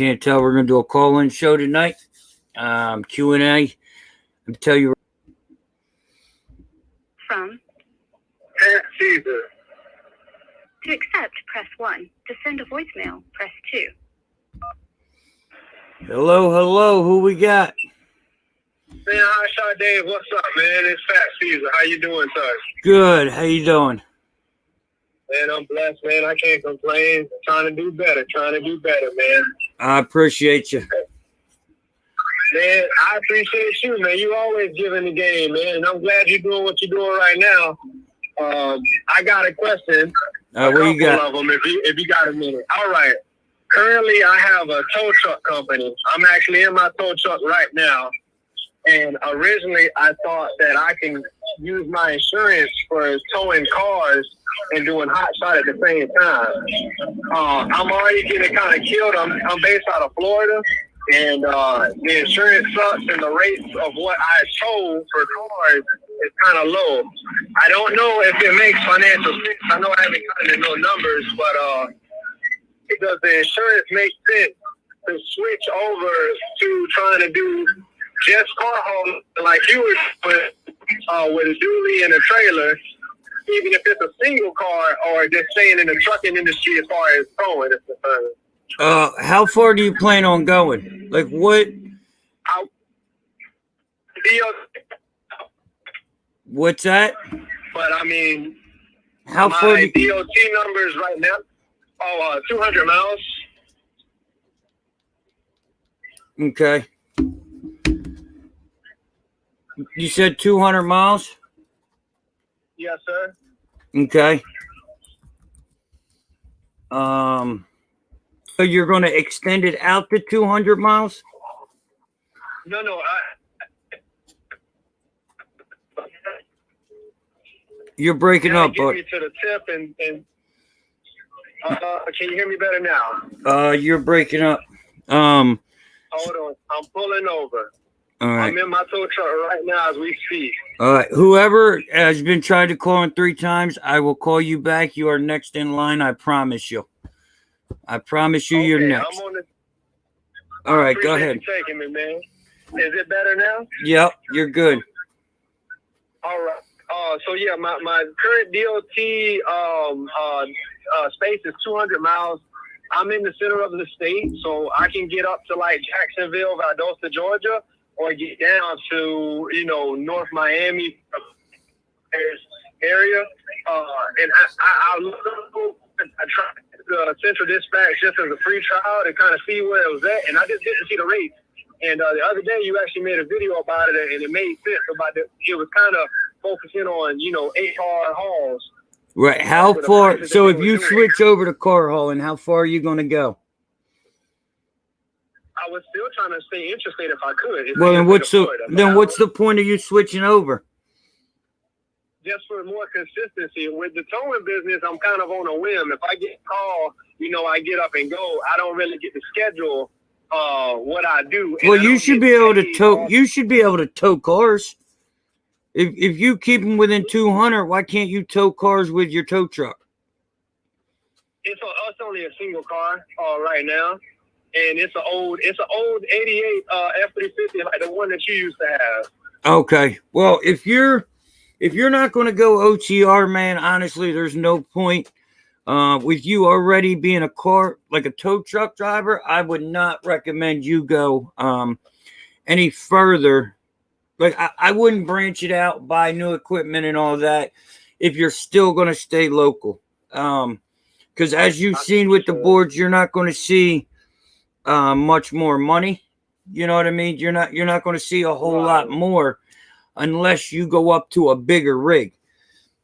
can't tell, we're going to do a call-in show tonight. Q&A. I'll tell you. From Caesar. To accept, press 1. To send a voicemail, press 2. Hello. Who we got? Man, Hotshot Dave, what's up, man? It's Fat Caesar. How you doing, sir? Good. How you doing? Man, I'm blessed, man. I can't complain. Trying to do better, man. I appreciate you. Man, I appreciate you, man. You always giving the game, man. And I'm glad you're doing what you're doing right now. I got a question. What you got? Of them, if you got a minute. All right. Currently, I have a tow truck company. I'm actually in my tow truck right now. And originally, I thought that I can use my insurance for towing cars and doing Hotshot at the same time. I'm already getting kind of killed. I'm based out of Florida. And the insurance sucks, and the rates of what I tow for cars is kind of low. I don't know if it makes financial sense. I know I haven't gotten no numbers, but does the insurance make sense to switch over to trying to do just car hauling like you were doing with a dually and a trailer, even if it's a single car, or just staying in the trucking industry as far as towing is concerned? How far do you plan on going? Like what? What's that? But I mean, how far? My DOT numbers right now? 200 miles. Okay. You said 200 miles? Yes, sir. Okay. So you're going to extend it out to 200 miles? No. You're breaking up, but me to the tip and can you hear me better now? You're breaking up. Hold on, I'm pulling over. All right. I'm in my tow truck right now as we speak. All right. Whoever has been trying to call in 3 times, I will call you back. You are next in line. I promise you. You're next. All right, go ahead. You taking me, man. Is it better now? Yep, you're good. All right. So yeah, my current DOT space is 200 miles. I'm in the center of the state, so I can get up to like Jacksonville, Valdosta, Georgia, or get down to North Miami area. And I tried the Central Dispatch just as a free trial to kind of see where it was at, and I just didn't see the rates. And the other day, you actually made a video about it, and it made sense about it. It was kind of focusing on 8-car hauls. Right. How far? So if you switch over to car hauling, how far are you going to go? I was still trying to stay interested if I could. Well, then what's the point of you switching over? Just for more consistency. With the towing business, I'm kind of on a whim. If I get a call, I get up and go. I don't really get to schedule what I do. Well, you should be able to tow. You should be able to tow cars. If you keep them within 200, why can't you tow cars with your tow truck? It's only a single car right now, and it's an old 88 F-350 like the one that you used to have. Okay. Well, if you're not going to go OTR, man, honestly, there's no point. With you already being a tow truck driver, I would not recommend you go any further. Like, I wouldn't branch it out, buy new equipment and all that if you're still going to stay local. Because as you've seen with the boards, you're not going to see much more money. You know what I mean? You're not going to see a whole lot more unless you go up to a bigger rig.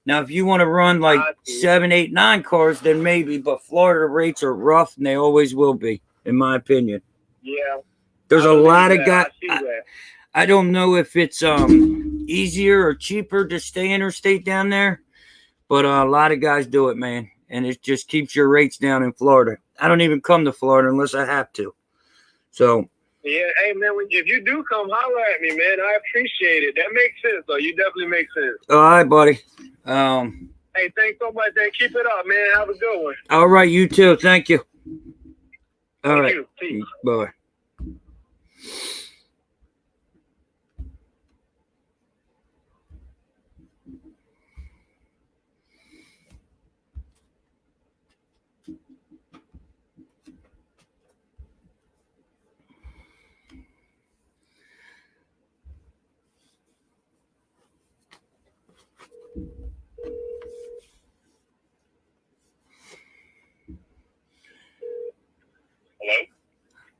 Now, if you want to run like 7, 8, 9 cars, then maybe. But Florida rates are rough, and they always will be, in my opinion. Yeah. There's a lot of guys. I don't know if it's easier or cheaper to stay interstate down there, but a lot of guys do it, man, and it just keeps your rates down in Florida. I don't even come to Florida unless I have to. So. Yeah, hey, man, if you do come, holler at me, man. I appreciate it. That makes sense, though. You definitely make sense. All right, buddy. Hey, thanks so much, man. Keep it up, man. Have a good one. All right, you too. Thank you. All Thank right. you. Peace. Bye. Hello?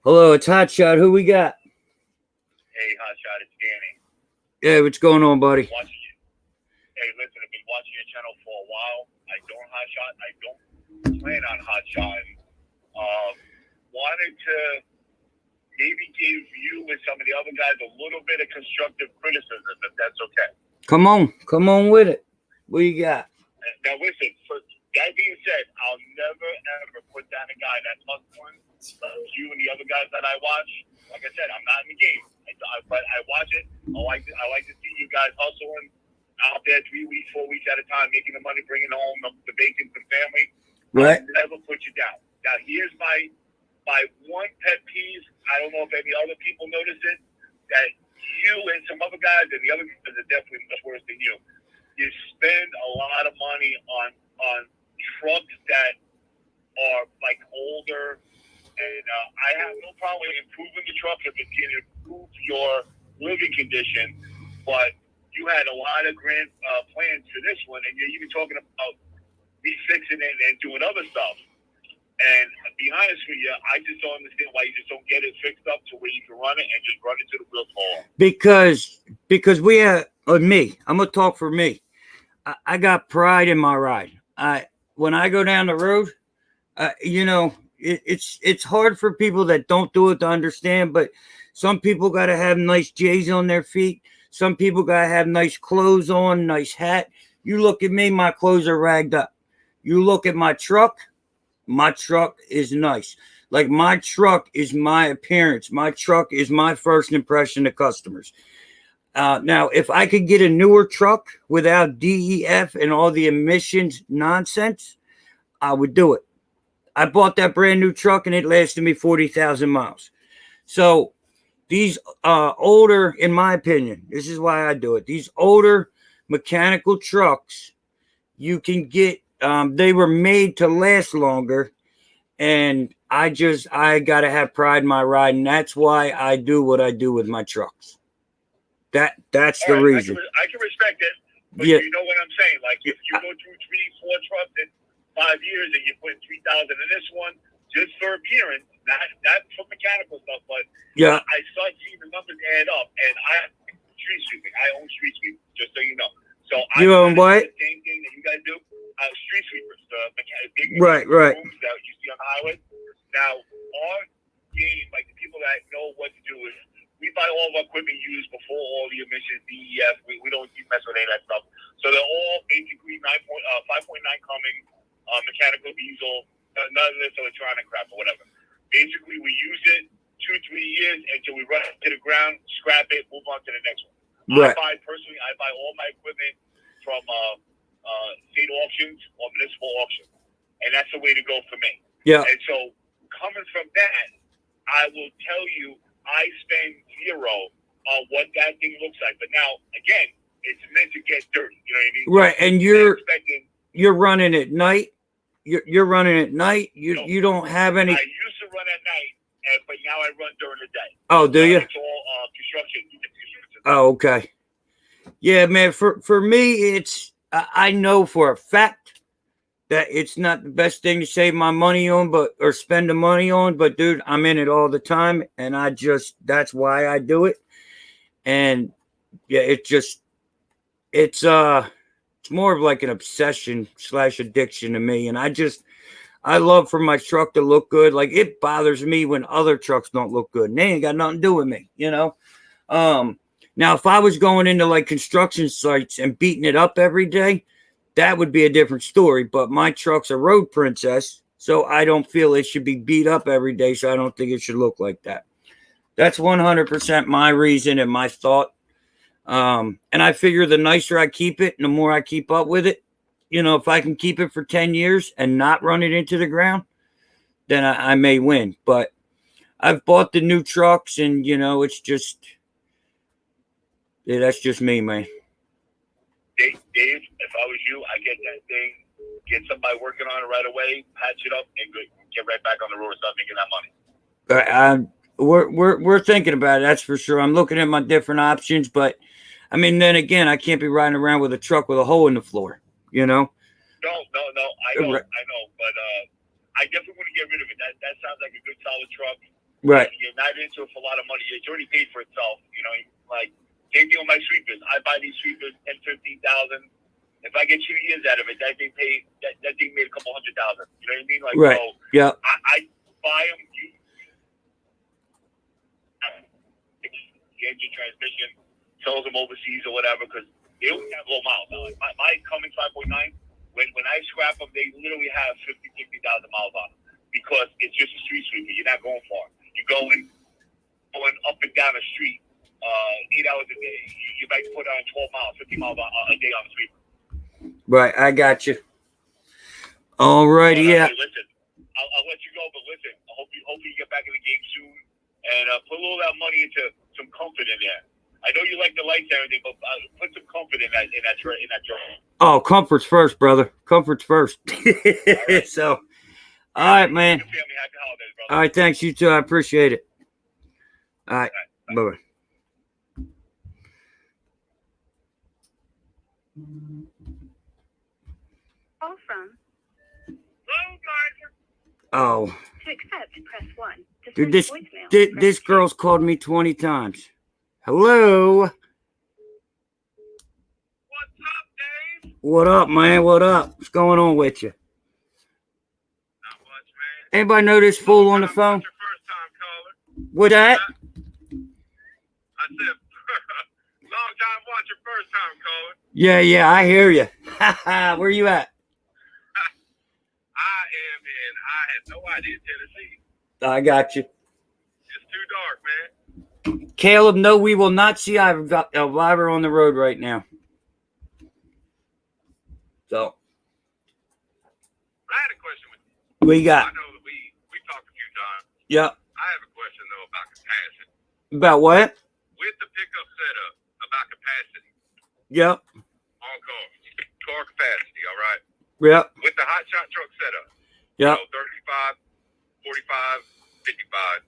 Hello, it's Hotshot. Who we got? Hey, Hotshot, it's Danny. Yeah, what's going on, buddy? Watching you. Hey, listen, I've been watching your channel for a while. I don't Hotshot. I don't plan on Hotshot. Wanted to maybe give you and some of the other guys a little bit of constructive criticism, if that's okay. Come on with it. What you got? Now, listen, for that being said, I'll never, ever put down a guy that's hustling. You and the other guys that I watch, like I said, I'm not in the game, but I watch it. I like to see you guys hustling out there 3 weeks, 4 weeks at a time, making the money, bringing home the bacon to the family. Right. I'll never put you down. Now, here's my one pet peeve. I don't know if any other people notice it, that you and some other guys, and the other guys are definitely much worse than you. You spend a lot of money on trucks that are like older, and I have no problem improving the truck if it can improve your living condition. But you had a lot of grand plans for this one, and you're even talking about refixing it and doing other stuff. And to be honest with you, I just don't understand why you just don't get it fixed up to where you can run it and just run it to the wheels fall. Because we have me. I'm gonna talk for me. I got pride in my ride. When I go down the road, it's hard for people that don't do it to understand. But some people got to have nice J's on their feet. Some people got to have nice clothes on, nice hat. You look at me, my clothes are ragged up. You look at my truck is nice. Like, my truck is my appearance. My truck is my first impression to customers. Now, if I could get a newer truck without DEF and all the emissions nonsense, I would do it. I bought that brand new truck and it lasted me 40,000 miles. So these older, in my opinion, this is why I do it. These older mechanical trucks, you can get, they were made to last longer. And I got to have pride in my ride. And that's why I do what I do with my trucks. That's the reason. I can respect it, but yeah. You know what I'm saying? Like, if you go through 3-4 trucks in 5 years and you put 3,000 in this one, just for appearance, not for mechanical stuff, but yeah, I start seeing the numbers add up. And street sweeping. I own street sweeping, just so you know. So you own what? The same thing that you guys do. Street sweepers, the big right. rooms that you see on the highway. Now, our game, like the people that know what to do is, we buy all of our equipment used before all the emissions, DEF. We don't mess with any of that stuff. So they're all basically 5.9 Cummins, mechanical diesel, none of this electronic crap or whatever. Basically, we use it 2-3 years until we run it to the ground, scrap it, move on to the next one. Right. I buy all my equipment from state auctions or municipal auctions. And that's the way to go for me. Yeah. And so, coming from that, I will tell you, I spend zero on what that thing looks like. But now, again, it's meant to get dirty. You know what I mean? Right. And you're running at night. You're running at night. You don't have any. I used to run at night, but now I run during the day. Oh, do you? It's all construction. Oh, okay. Yeah, man. For me, it's I know for a fact that it's not the best thing to save my money on, or spend the money on. But dude, I'm in it all the time, and that's why I do it. And yeah, it's more of like an obsession / addiction to me. And I love for my truck to look good. Like, it bothers me when other trucks don't look good, and they ain't got nothing to do with me, you know? Now, if I was going into like construction sites and beating it up every day, that would be a different story. But my truck's a road princess, so I don't feel it should be beat up every day. So I don't think it should look like that. That's 100% my reason and my thought. And I figure the nicer I keep it and the more I keep up with it, you know, if I can keep it for 10 years and not run it into the ground, then I may win. But I've bought the new trucks, and it's just, yeah, that's just me, man. Dave, if I was you, I get that thing, get somebody working on it right away, patch it up, and get right back on the road and start making that money. We're thinking about it, that's for sure. I'm looking at my different options, but I mean, then again, I can't be riding around with a truck with a hole in the floor, No, I know, but I definitely want to get rid of it. That sounds like a good, solid truck. Right. You're not into it for a lot of money. It's already paid for itself. Like same thing with my sweepers. I buy these sweepers 10, 15,000. If I get 2 years out of it, that thing made a couple $100,000. You know what I mean? Like, right. So yeah. I buy them. The engine, transmission, sells them overseas or whatever because they don't have low miles. Now, like my Cummins 5.9, when I scrap them, they literally have 50,000 miles on them because it's just a street sweeper. You're not going far. You're going up and down a street 8 hours a day. You might put on 12 miles, 50 miles a day on the sweeper. Right, I got you. All righty, yeah. Listen, I'll let you go, but listen, I hope you get back in the game soon and put a little of that money into some comfort in there. I know you like the lights and everything, but put some comfort in that truck. Oh, comfort's first, brother. Comfort's first. Right. So, all right, man. Happy holidays, brother. All right, thanks. You too. I appreciate it. All right. Bye-bye. Call from. Oh. To accept, press 1. To Dude, send voicemail, this girl's called me 20 times. Hello. What's up, Dave? What up, man? What up? What's going on with you? Not much, man. Anybody know this fool on the phone? Your first time caller. What that? I said, long time watcher, first time caller. Yeah, I hear you. Where you at? I had no idea Tennessee. I got you. It's too dark, man. Caleb, no, we will not see Elvira on the road right now. So. I had a question with you. What you got? I know that we talked a few times. Yep. I have a question, though, about capacity. About what? With the pickup setup, about capacity. Yep. On car capacity, all right? Yep. With the Hotshot truck setup. Yep. 35, 45, 55.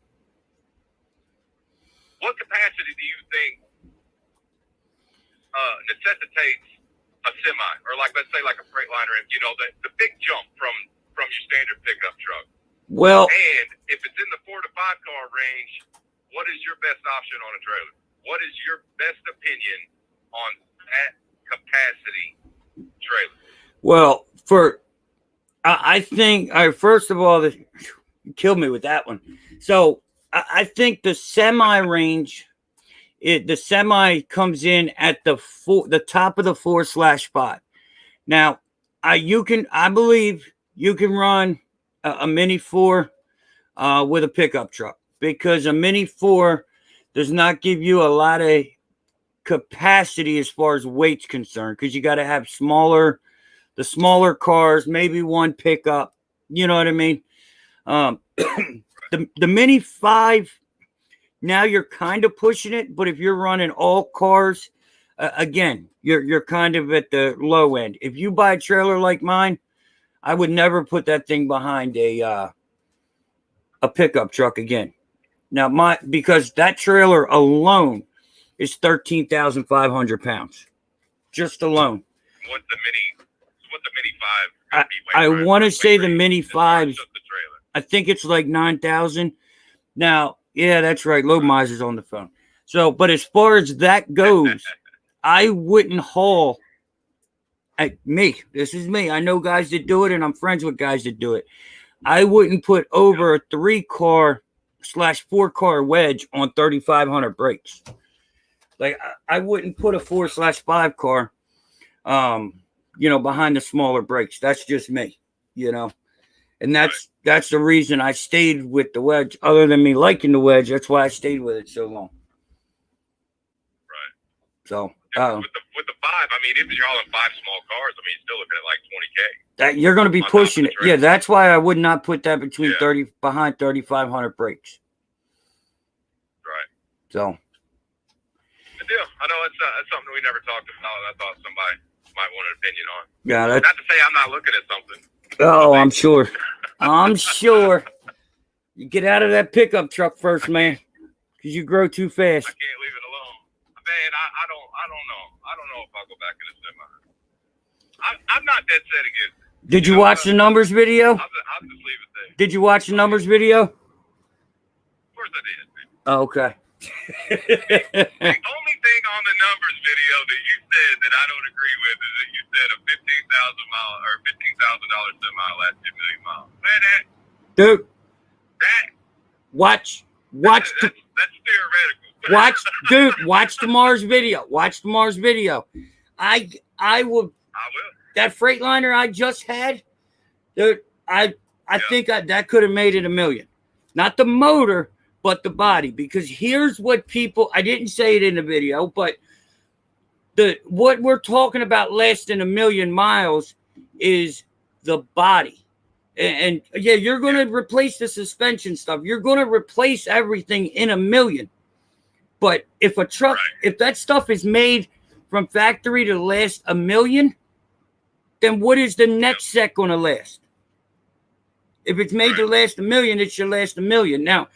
What capacity do you think necessitates a semi, or like let's say like a Freightliner? The big jump from your standard pickup truck. Well, and if it's in the 4 to 5 car range, what is your best option on a trailer? What is your best opinion on that capacity trailer? Well, I think, first of all, you killed me with that one. So I think the semi range, the semi comes in at the top of the 4/5. Now, I believe you can run a Mini 4 with a pickup truck, because a Mini 4 does not give you a lot of capacity as far as weight's concerned, because you got to have the smaller cars, maybe one pickup. You know what I mean? The Mini 5, now you're kind of pushing it, but if you're running all cars, again, you're kind of at the low end. If you buy a trailer like mine, I would never put that thing behind a pickup truck again. Now, because that trailer alone is 13,500 pounds, just alone. What's the Mini 5? I want to say the Mini 5s. I think it's like 9,000. Now, yeah, that's right. Load miser's on the phone. So, but as far as that goes, I wouldn't haul. This is me. I know guys that do it, and I'm friends with guys that do it. I wouldn't put over a 3-car/4 car wedge on 3,500 brakes. Like, I wouldn't put a 4/5 car, behind the smaller brakes. That's just me, and that's the reason I stayed with the wedge. Other than me liking the wedge, that's why I stayed with it so long. Right. So with the 5, I mean, if you're all in 5 small cars, I mean, you're still looking at like 20K. That you're going to be pushing it. Yeah, that's why I would not put that behind 3,500 brakes. So. Good deal. I know it's something we never talked about. I thought somebody might want an opinion on. Yeah, Not to say I'm not looking at something. Oh, I'm sure. I'm sure. You get out of that pickup truck first, man, because you grow too fast. I can't leave it alone. Man, I don't know. I don't know if I'll go back in the semi. I'm not dead set against it. Did you watch the numbers video? I'll just leave it there. Did you watch the numbers video? Of course I did. Oh, okay. The only thing on the numbers video that you said that I don't agree with is that you said a 15,000 mile or $15,000 semi last 2 million miles. Man, Dude, watch. That's theoretical. Watch tomorrow's video. Watch tomorrow's video. I will. That Freightliner I just had, dude, I think that could have made it $1 million. Not the motor, but the body. Because here's what people, I didn't say it in the video, but what we're talking about less than 1 million miles is the body. And yeah, you're going to replace the suspension stuff. You're going to replace everything in $1 million. But if a truck, if that stuff is made from factory to last $1 million, then what is the next set going to last? If it's made to last $1 million, it should last $1 million. Now,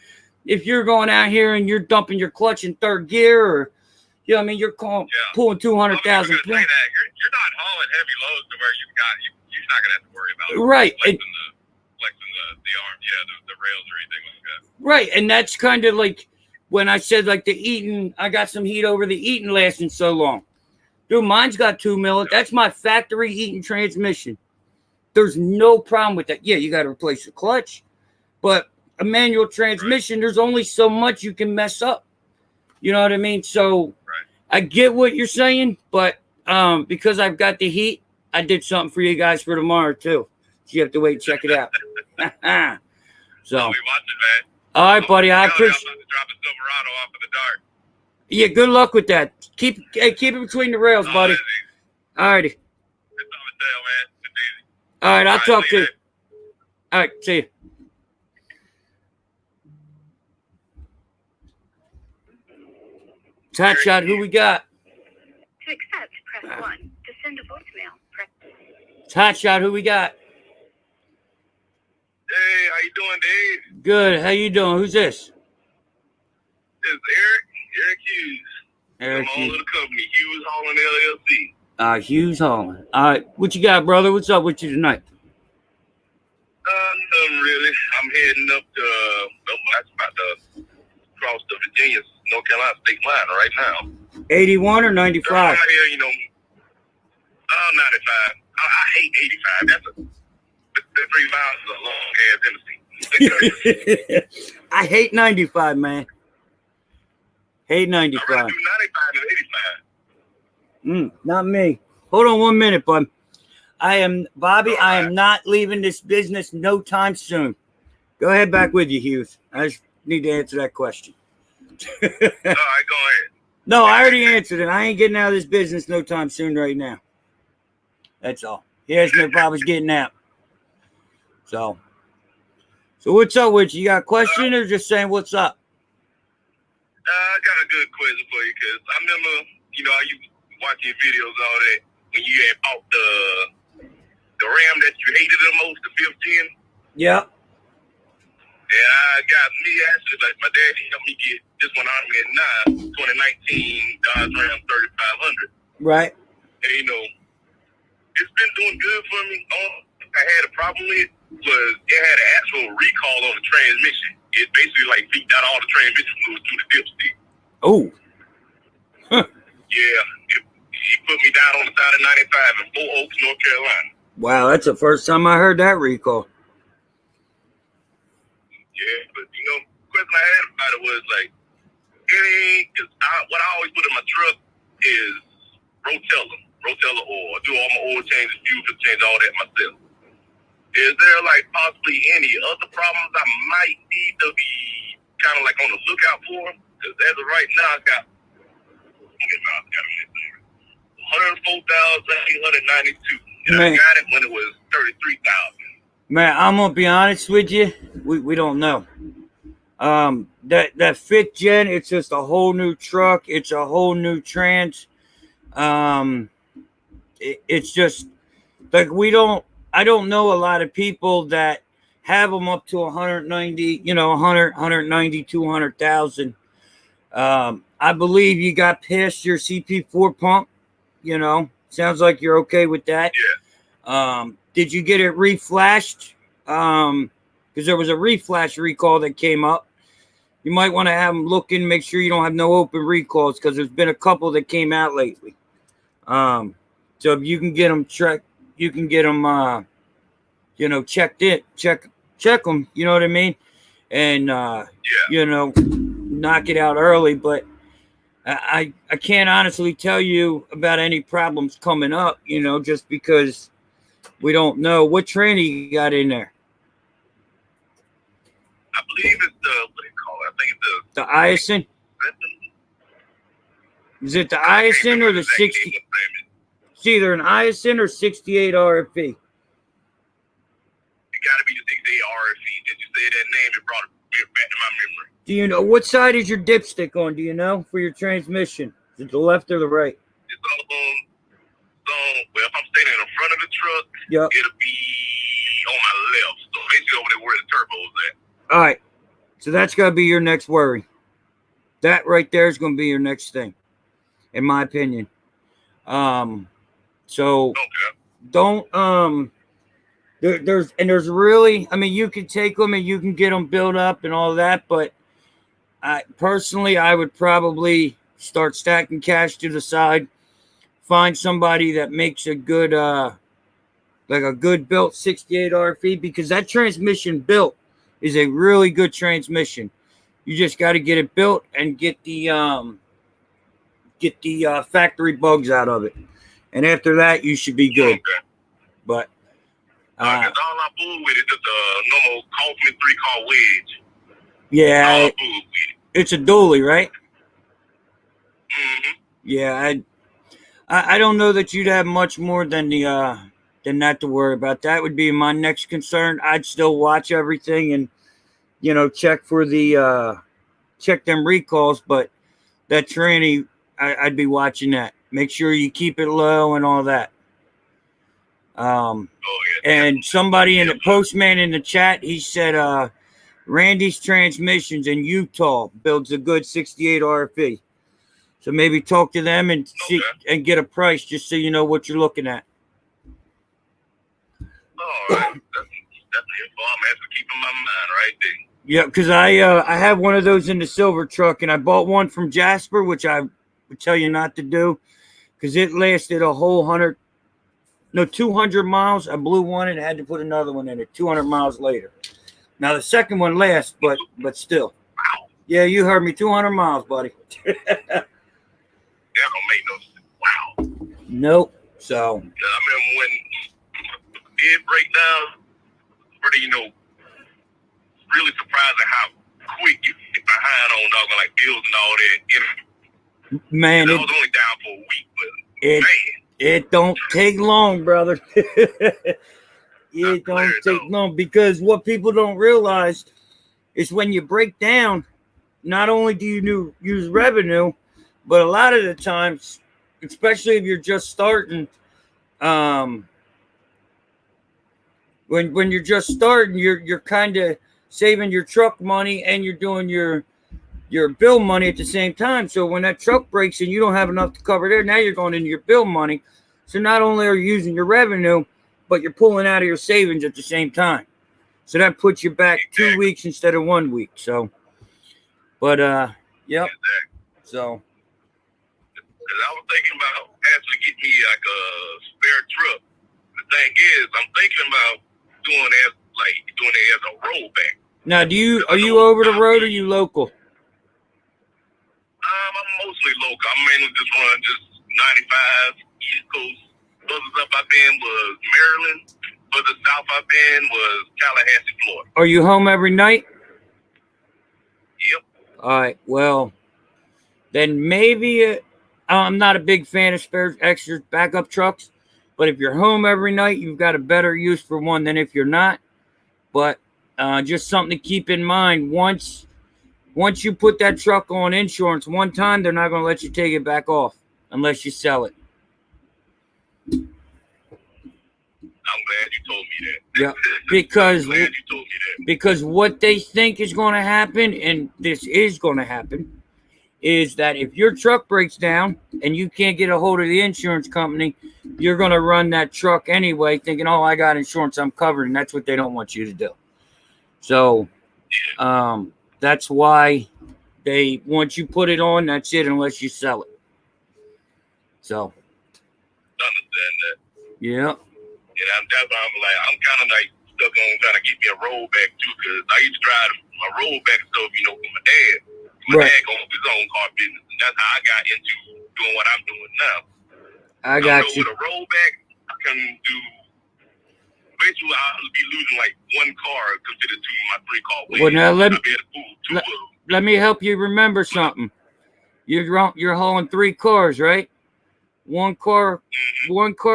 if you're going out here and you're dumping your clutch in third gear, or you know what I mean, you're pulling 200,000 pounds. You're not hauling heavy loads to where you're not gonna have to worry about right. flexing the arm, the rails or anything like that. Right, and that's kind of like when I said like the Eaton, I got some heat over the Eaton lasting so long. Dude, mine's got 2 mil. That's my factory Eaton transmission. There's no problem with that. Yeah, you got to replace the clutch, but a manual transmission, there's only so much you can mess up. You know what I mean? So I get what you're saying, but because I've got the heat, I did something for you guys for tomorrow too. So you have to wait and check it out. So, we watch it, man. All right, buddy. I appreciate. I'm about to drop a Silverado off in the dark. Yeah, good luck with that. Keep it between the rails, buddy. All righty. It's on the tail, man. It's easy. All right, I'll talk to you. All right, see you. Hotshot, who we got? To accept, press 1. To send a voicemail, press... Hotshot, who we got? Hey, how you doing, Dave? Good. How you doing? Who's this? This is Eric Hughes. Eric I'm all of the company, Hughes Hauling LLC. Hughes Hauling. All right, what you got, brother? What's up with you tonight? Nothing really. I'm heading up to, that's about to cross the Virginia, North Carolina state line right now. 81 or 95? Out here, 95. I hate 85. That's the 3 miles is a long ass interstate. I hate 95, man. Hate 95. I'd rather do 95 than 85. Not me. Hold on 1 minute, bud. Bobby, I am not leaving this business no time soon. Go ahead, back with you, Hughes. I just need to answer that question. All right, go ahead. No, I already answered it. I ain't getting out of this business no time soon right now. That's all. He asked me if I was getting out. So what's up with you? You got a question or just saying what's up? I got a good question for you because I remember, you watching your videos all that when you had bought the Ram that you hated the most, the 15. Yeah. And I got me actually, like my dad helped me get this one on me at 2019 Dodge Ram 3500. Right. And it's been doing good for me. All I had a problem with was it had an actual recall on the transmission. It basically like leaked out all the transmission fluid through the dipstick. Oh. Huh. Yeah. He put me down on the side of 95 in Fort Oaks, North Carolina. Wow, that's the first time I heard that recall. Yeah, but the question I had about it was like, because what I always put in my truck is Rotella oil. I do all my oil changes, fuel change, all that myself. Is there like possibly any other problems I might need to be kind of like on the lookout for? Because as of right now, I got 104,892. I got it when it was 33,000. Man, I'm gonna be honest with you. We don't know. That 5th gen, it's just a whole new truck. It's a whole new trans. It's just like I don't know a lot of people that have them up to 190, 190, 200,000. I believe you got past your CP4 pump, sounds like you're okay with that. Yeah. Did you get it reflashed? Because there was a reflash recall that came up. You might want to have them look in, make sure you don't have no open recalls, because there's been a couple that came out lately. So if you can get them checked, you can get them, checked in, check them. You know what I mean? And knock it out early. But I can't honestly tell you about any problems coming up. Just because we don't know. What tranny you got in there? I believe it's what do you call it? I think it's the Aisin. Is it the Aisin or the 60? It's either an Aisin or 68 RFP. It got to be the 68 RFP. Did you say that name? It brought it back to my memory. Do you know what side is your dipstick on? Do you know for your transmission? Is it the left or the right? It's all on. Well, if I'm standing in the front of the truck, yep, it'll be on my left. So basically over there where the turbo is at. All right. So that's got to be your next worry. That right there is going to be your next thing, in my opinion. So okay. Don't there's really, I mean, you can take them and you can get them built up and all that, but I would probably start stacking cash to the side, find somebody that makes a good like a good built 68 RFE, because that transmission built is a really good transmission. You just got to get it built and get the factory bugs out of it, and after that you should be good. Okay. But all I fool with is the normal Kaufman 3-car wedge. Yeah, it's a dually, right? Mm-hmm. Yeah, I don't know that you'd have much more than that to worry about. That would be my next concern. I'd still watch everything and check for the check them recalls, but that tranny, I'd be watching that. Make sure you keep it low and all that. And somebody in the postman in the chat, he said Randy's Transmissions in Utah builds a good 68 RFE. So maybe talk to them and see and get a price, just so you know what you're looking at. All right. That's the info I'm actually keeping my mind right there. Yeah, because I have one of those in the silver truck, and I bought one from Jasper, which I would tell you not to do, because it lasted a whole 200 miles. I blew one and had to put another one in it 200 miles later. Now the second one lasts, but still. Wow. Yeah, you heard me. 200 miles, buddy. That don't make no sense. Wow. Nope. So. I remember when it did break down, pretty, really surprising how quick you get behind on doggone like bills and all that. Man, I was only down for a week, but man. It don't take long, brother. It don't take long, because what people don't realize is when you break down, not only do you use revenue, but a lot of the times, especially if you're just starting, when you're just starting, you're kind of saving your truck money and you're doing your bill money at the same time. So when that truck breaks and you don't have enough to cover there, now you're going into your bill money. So not only are you using your revenue, but you're pulling out of your savings at the same time. So that puts you back 2 weeks instead of 1 week. So, but yep. So. Because I was thinking about actually getting me like a spare truck. The thing is, I'm thinking about doing it as a rollback. Now, are you over the road or are you local? I'm mostly local. I mainly just run 95 East Coast. Furthest up I've been was Maryland. Furthest south I've been was Tallahassee, Florida. Are you home every night? Yep. All right. Well, then maybe I'm not a big fan of spare extra backup trucks, but if you're home every night, you've got a better use for one than if you're not. But just something to keep in mind. Once once you put that truck on insurance one time, they're not going to let you take it back off unless you sell it. I'm glad you told me that. Yeah, because I'm glad you told me that. because what they think is going to happen, and this is going to happen, is that if your truck breaks down and you can't get a hold of the insurance company, you're going to run that truck anyway, thinking, oh, I got insurance, I'm covered, and that's what they don't want you to do. So that's why they, once you put it on, that's it, unless you sell it. So, I understand that. yeah. And that's why I'm kind of like stuck on trying to get me a rollback too, because I used to drive my rollback stuff, you know, for my dad. My Right. dad owns his own car business, and that's how I got into doing what I'm doing now. I got you. With a rollback, I can do. Basically, I'll be losing like one car considered to my 3-car win. Well, now I'll be able to pull 2 of them. let me help you remember something. You're hauling 3 cars, right? One car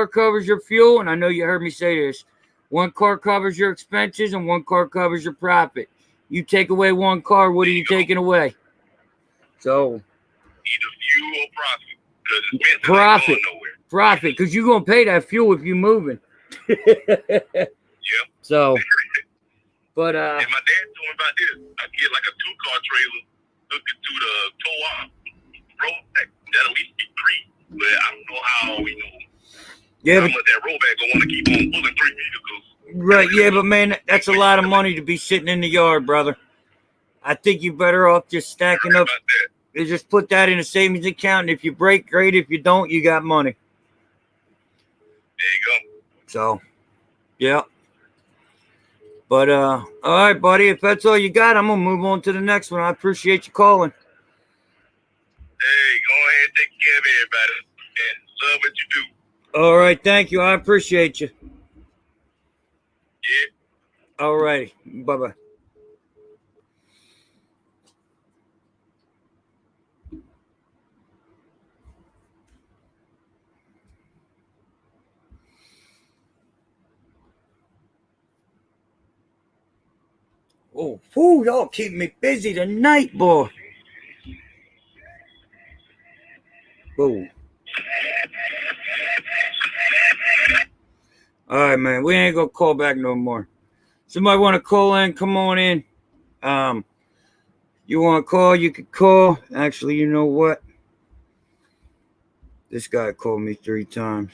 covers your fuel, and I know you heard me say this. One car covers your expenses, and one car covers your profit. You take away one car, what are you taking away? So Either fuel or profit, because expenses profit, ain't going nowhere. profit, because you're gonna pay that fuel if you're moving. Yeah. So, but And my dad told me about this. I can get like a 2-car trailer, hook it to the tow-off rollback. That'll at least be 3. But I don't know how, you know, yeah, how much that rollback gonna want to keep on pulling 3 vehicles. right, yeah, but man, that's a lot of money to be sitting in the yard, brother. I think you're better off just stacking up. About that. You just put that in a savings account, and if you break, great. If you don't, you got money. There you go. So, yeah. But all right, buddy. If that's all you got, I'm gonna move on to the next one. I appreciate you calling. Hey, go ahead and take care of everybody. And love what you do. All right, thank you. I appreciate you. Yeah. All righty. Bye-bye. Oh, whew, y'all keep me busy tonight, boy. Whoa. All right, man. We ain't gonna call back no more. Somebody want to call in? Come on in. You want to call? You could call. Actually, you know what? This guy called me 3 times.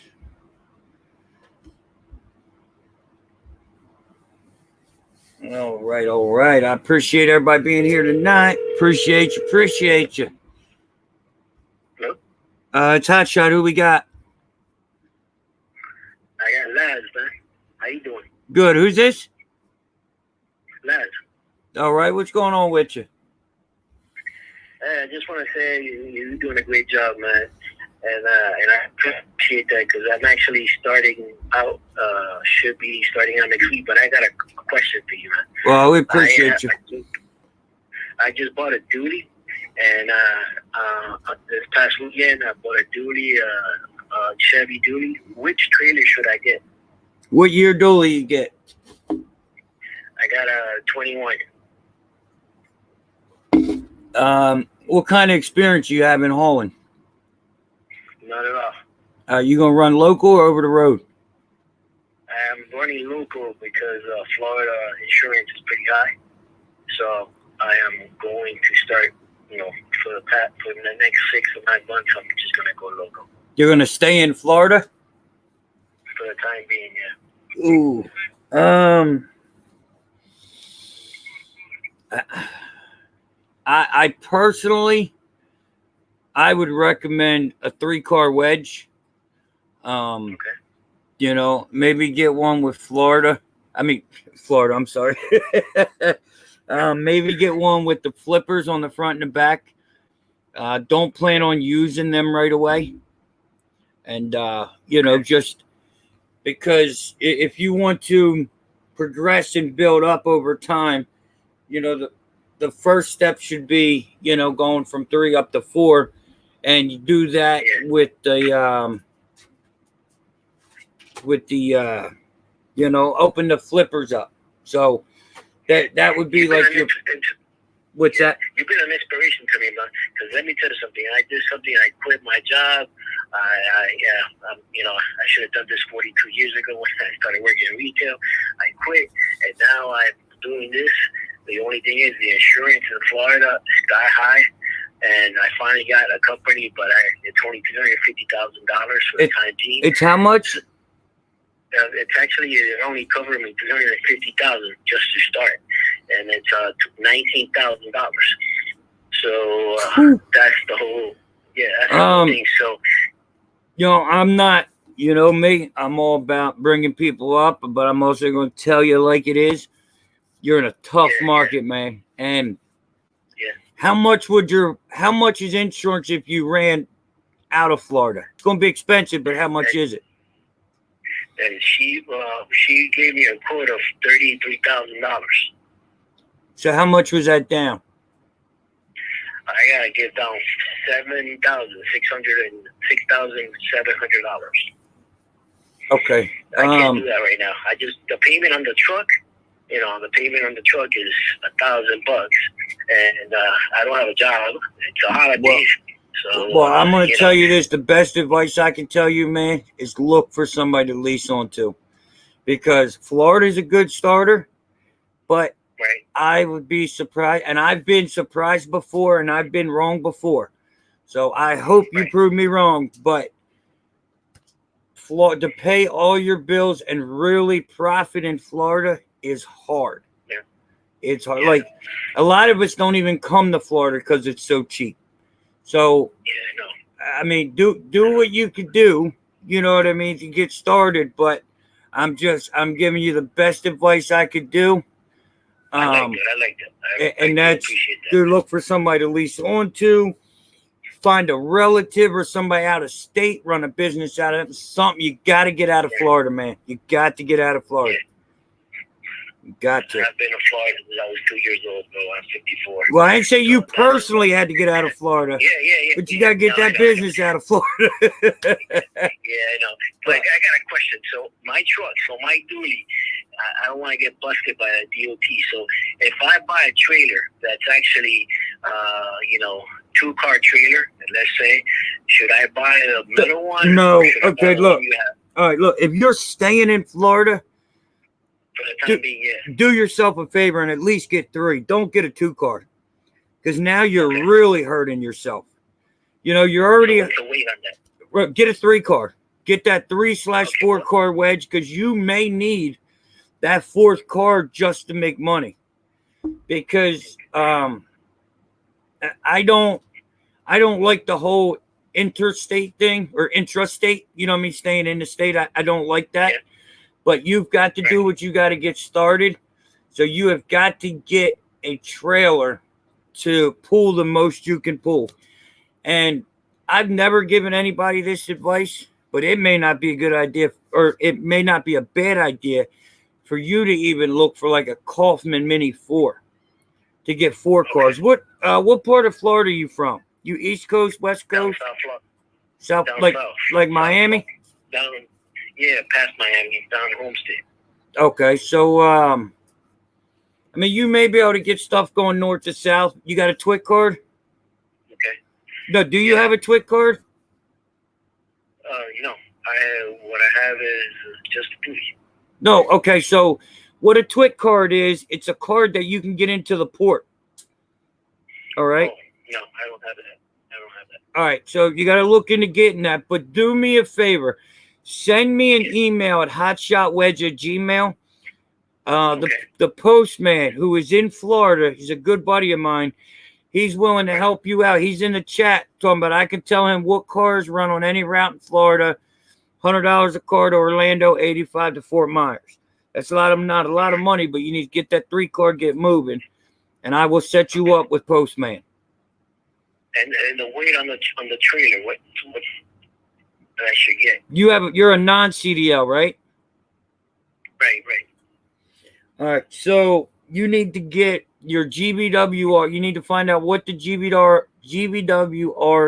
All right. I appreciate everybody being here tonight. Appreciate you. Hello? It's Hotshot. Who we got? I got Laz, man. How you doing? Good. Who's this? Laz. All right. What's going on with you? Hey, I just want to say you're doing a great job, man. And I appreciate that because I'm actually starting out, should be starting out next week, but I got a question for you, man. Well, we appreciate you. I just bought a dually, and this past weekend I bought a dually, Chevy dually. Which trailer should I get? What year dually you get? I got a 21. What kind of experience you have in hauling? Not at all. You gonna run local or over the road? I'm running local because Florida insurance is pretty high. So I am going to start, for the next 6 or 9 months, I'm just going to go local. You're gonna stay in Florida? For the time being, yeah. Ooh. I personally, I would recommend a 3-car wedge. Okay. Maybe get one with Florida. I'm sorry. Maybe get one with the flippers on the front and the back. Don't plan on using them right away. And, just because if you want to progress and build up over time, the first step should be, going from 3 up to 4. And you do that with the open the flippers up. So that would be like your. What's that? You've been an inspiration to me, man. Because let me tell you something. I did something. I quit my job. I should have done this 42 years ago when I started working in retail. I quit, and now I'm doing this. The only thing is the insurance in Florida sky high, and I finally got a company, but it's only $350,000 for the time being. It's how much? It's actually it only covered me $350,000 just to start, and it's $19,000. So that's the whole. Yeah, that's the whole thing. So. I'm not, me, I'm all about bringing people up, but I'm also going to tell you like it is. You're in a tough market, man. And how much is insurance if you ran out of Florida? It's going to be expensive, but how much is it? And she gave me a quote of $33,000. So how much was that down? I gotta give down $6,700. Okay. I can't do that right now. The payment on the truck, is $1,000, and I don't have a job. It's a holiday. Well, I'm going to tell you this. The best advice I can tell you, man, is look for somebody to lease onto, because Florida's a good starter, but I would be surprised, and I've been surprised before, and I've been wrong before. So I hope you prove me wrong, but to pay all your bills and really profit in Florida is hard. Yeah. It's hard. Like, a lot of us don't even come to Florida because it's so cheap. So, I mean, do what you could do, you know what I mean, to get started, but I'm giving you the best advice I could do. I like that. And that's, dude, look for somebody to lease onto, find a relative or somebody out of state, run a business out of it. Something. You got to get out of Florida, man. You got to get out of Florida. You got to. I've been in Florida since I was 2 years old, bro. I'm 54. Well, I didn't say you personally had to get out of Florida. Yeah. But you got to get that business out of Florida. Yeah, I know. But I got a question. So my truck, my dually, I don't want to get busted by a DOT. So if I buy a trailer that's actually, 2-car trailer, let's say, should I buy the middle one? No. Okay, look. All right, look. If you're staying in Florida, for the time being, do yourself a favor and at least get 3. Don't get a 2-car, because now you're really hurting yourself. You're already what's the weight on that? Get a 3-car. Get that 3/4-car wedge, because you may need that 4th car just to make money. Because I don't like the whole interstate thing or intrastate. You know what I mean? Staying in the state, I don't like that. Yeah. But you've got to do what you got to get started. So you have got to get a trailer to pull the most you can pull. And I've never given anybody this advice, but it may not be a good idea, or it may not be a bad idea for you to even look for like a Kaufman Mini 4 to get 4 cars. What part of Florida are you from? You East Coast, West Coast? South, like Miami? Down, past Miami, down Homestead. Okay, so you may be able to get stuff going north to south. You got a TWIC card? Okay. No, do you have a TWIC card? No. What I have is just a duty. No, okay, so what a TWIC card is, it's a card that you can get into the port. All right? Oh, no, I don't have that. All right, so you got to look into getting that, but do me a favor. Send me an email at hotshotwedge@gmail. The postman who is in Florida, he's a good buddy of mine. He's willing to help you out. He's in the chat talking about I can tell him what cars run on any route in Florida. $100 a car to Orlando, 85 to Fort Myers. That's not a lot of money, but you need to get that 3-car, get moving, and I will set you up with postman. And the weight on the trailer, what I should get? You're a non-CDL, right? Right. All right, so you need to get your GVWR. You need to find out what the GVWR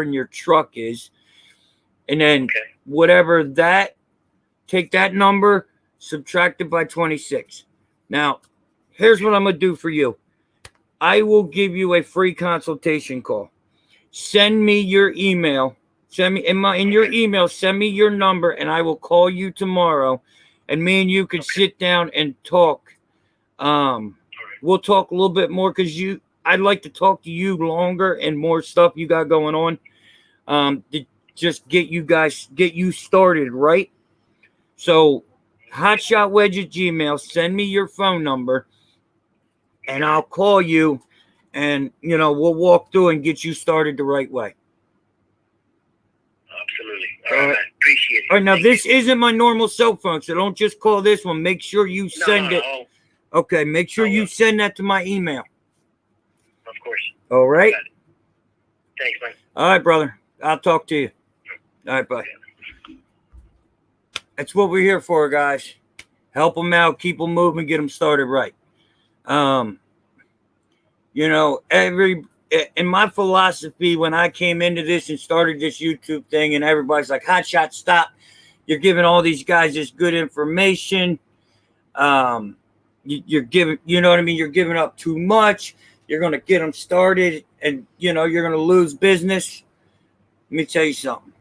in your truck is, and then whatever that, take that number, subtract it by 26. Now, here's what I'm gonna do for you. I will give you a free consultation call. Send me your email. Send me in your email, send me your number, and I will call you tomorrow. And me and you could sit down and talk. We'll talk a little bit more because I'd like to talk to you longer and more stuff you got going on. To just get you started, right? So Hotshot Wedge at Gmail, send me your phone number and I'll call you and we'll walk through and get you started the right way. Absolutely. All right, man. Appreciate it. All right, now this isn't my normal cell phone, so don't just call this one. Make sure you send it. No. Okay, make sure you send that to my email. Of course. All right. Thanks, man. All right, brother. I'll talk to you. All right, bye. That's what we're here for, guys. Help them out, keep them moving, get them started right. In my philosophy, when I came into this and started this YouTube thing, and everybody's like, Hotshot, stop. You're giving all these guys this good information. You're giving, you know what I mean? You're giving up too much. You're going to get them started and, you're going to lose business. Let me tell you something.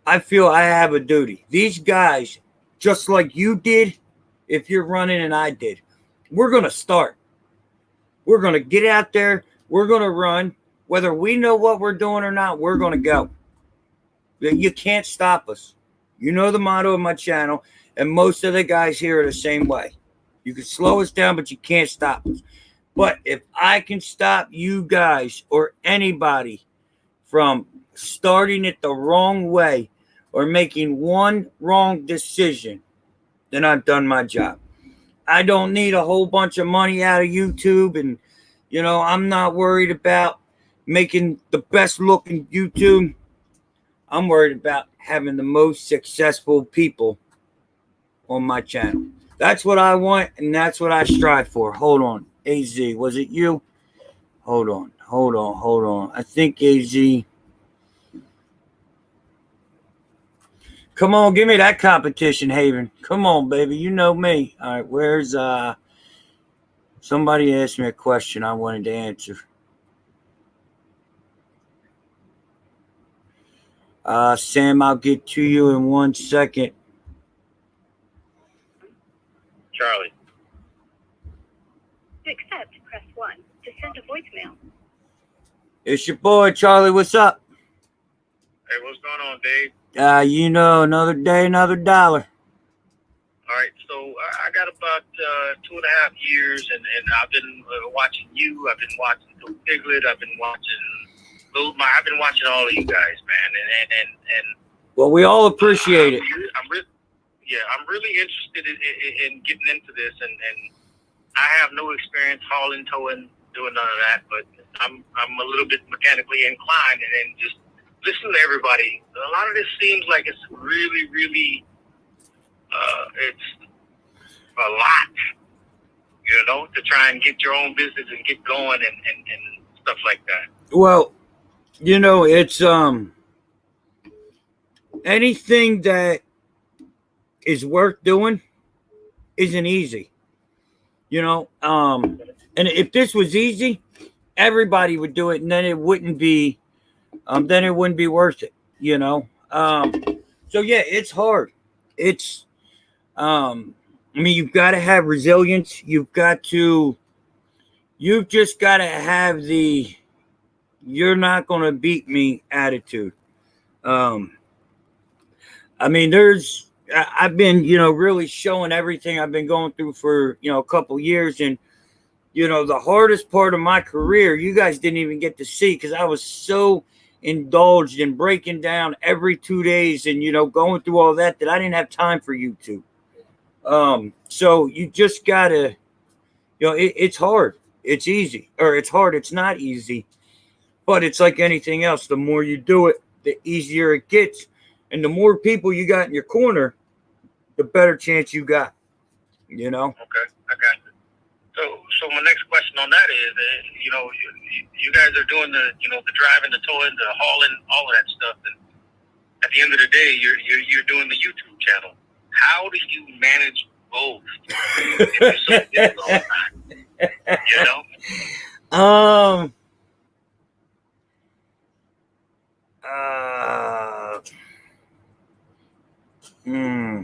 I feel I have a duty. These guys, just like you did, if you're running and I did, we're going to start. We're going to get out there. We're going to run. Whether we know what we're doing or not, we're going to go. You can't stop us. You know the motto of my channel, and most of the guys here are the same way. You can slow us down, but you can't stop us. But if I can stop you guys or anybody from starting it the wrong way or making one wrong decision, then I've done my job. I don't need a whole bunch of money out of YouTube, and I'm not worried about making the best looking YouTube. I'm worried about having the most successful people on my channel. That's what I want, and that's what I strive for. Hold on. AZ, was it you? Hold on. I think AZ. Come on, give me that competition, Haven. Come on, baby. You know me. All right, where's somebody asked me a question I wanted to answer. Sam, I'll get to you in 1 second. Charlie. To accept, press 1. To send a voicemail. It's your boy, Charlie. What's up? Hey, what's going on, Dave? Another day, another dollar. All right, so I got about 2.5 years, and I've been watching you. I've been watching Phil Piglet. I've been watching all of you guys, man. And well, we all appreciate it. I'm really interested in getting into this, and I have no experience hauling, towing, doing none of that, but I'm a little bit mechanically inclined, and then just listen to everybody. A lot of this seems like it's really, really, it's a lot, to try and get your own business and get going and stuff like that. Well, it's anything that is worth doing isn't easy. And if this was easy, everybody would do it, and then it wouldn't be worth it, So yeah, it's hard. It's you've got to have resilience. You've just got to have the you're not going to beat me attitude. I've been, really showing everything I've been going through for, a couple years. And, the hardest part of my career, you guys didn't even get to see because I was so indulged in breaking down every 2 days and, going through all that I didn't have time for YouTube. So you just got to, it's hard. It's easy. Or it's hard. It's not easy. But it's like anything else. The more you do it, the easier it gets. And the more people you got in your corner, the better chance you got, Okay, I got you. So my next question on that is, you guys are doing the driving, the towing, the hauling, all of that stuff. And at the end of the day, you're doing the YouTube channel. How do you manage both? If you're so busy all the time? You know? Uh, hmm.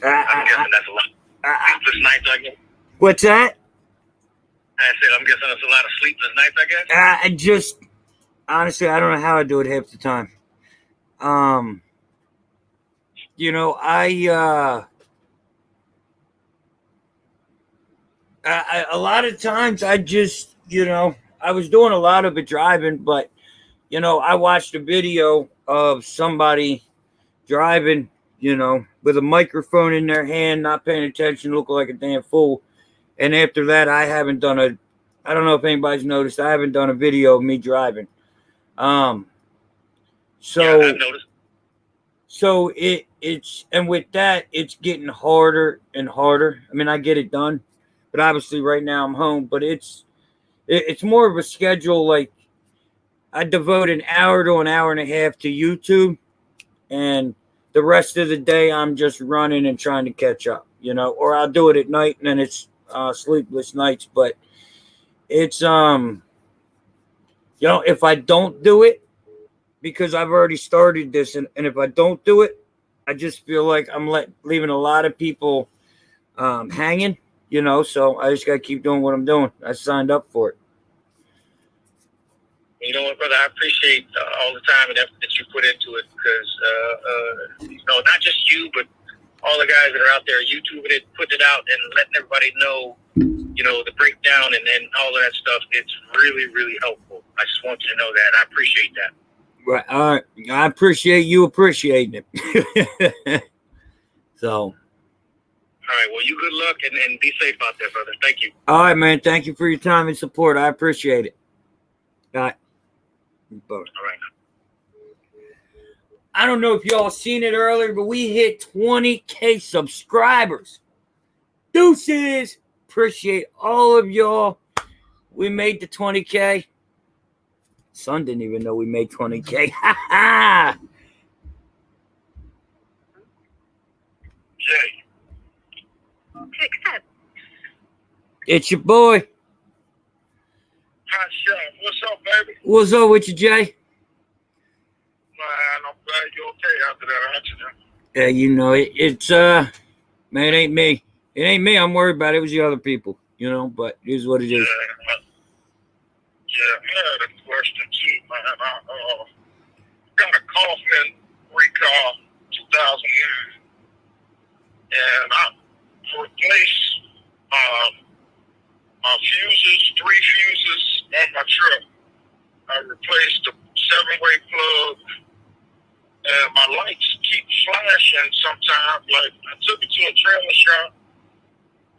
I'm guessing that's a lot. Sleepless nights, I guess. What's that? I said, I'm guessing that's a lot of sleepless nights, I guess. I just honestly, I don't know how I do it half the time. You know, I a lot of times I just, you know, I was doing a lot of it driving, but you know, I watched a video of somebody driving, you know, with a microphone in their hand, not paying attention, looking like a damn fool. And after that, I don't know if anybody's noticed, I haven't done a video of me driving. So yeah, I've noticed. So it's and with that, it's getting harder and harder. I mean, I get it done, but obviously right now I'm home. But it's more of a schedule. Like I devote an hour to an hour and a half to YouTube, and the rest of the day I'm just running and trying to catch up. You know, or I'll do it at night, and then it's sleepless nights. But it's you know, if I don't do it, because I've already started this, and if I don't do it, I just feel like I'm leaving a lot of people hanging, you know, so I just got to keep doing what I'm doing. I signed up for it. You know what, brother? I appreciate all the time and effort that you put into it because, you know, not just you, but all the guys that are out there YouTubing it, putting it out, and letting everybody know, you know, the breakdown and all of that stuff. It's really, really helpful. I just want you to know that. I appreciate that. Right. All right. I appreciate you appreciating it. So. All right. Well, you good luck and be safe out there, brother. Thank you. All right, man. Thank you for your time and support. I appreciate it. All right. Bye. All right. I don't know if y'all seen it earlier, but we hit 20K subscribers. Deuces. Appreciate all of y'all. We made the 20K. Son didn't even know we made 20K. Ha ha. Jay. To accept. It's your boy. Hotshot, what's up, baby? What's up with you, Jay? Man, I'm glad you're okay after that accident. Yeah, you know, it's man, it ain't me. It ain't me. I'm worried about it. It was the other people, you know, but it is what it is. Yeah, I had a question too, man. I got a Kaufman recall 2009, and I replaced my fuses, 3 fuses on my truck. I replaced the 7-way plug, and my lights keep flashing sometimes. Like, I took it to a trailer shop.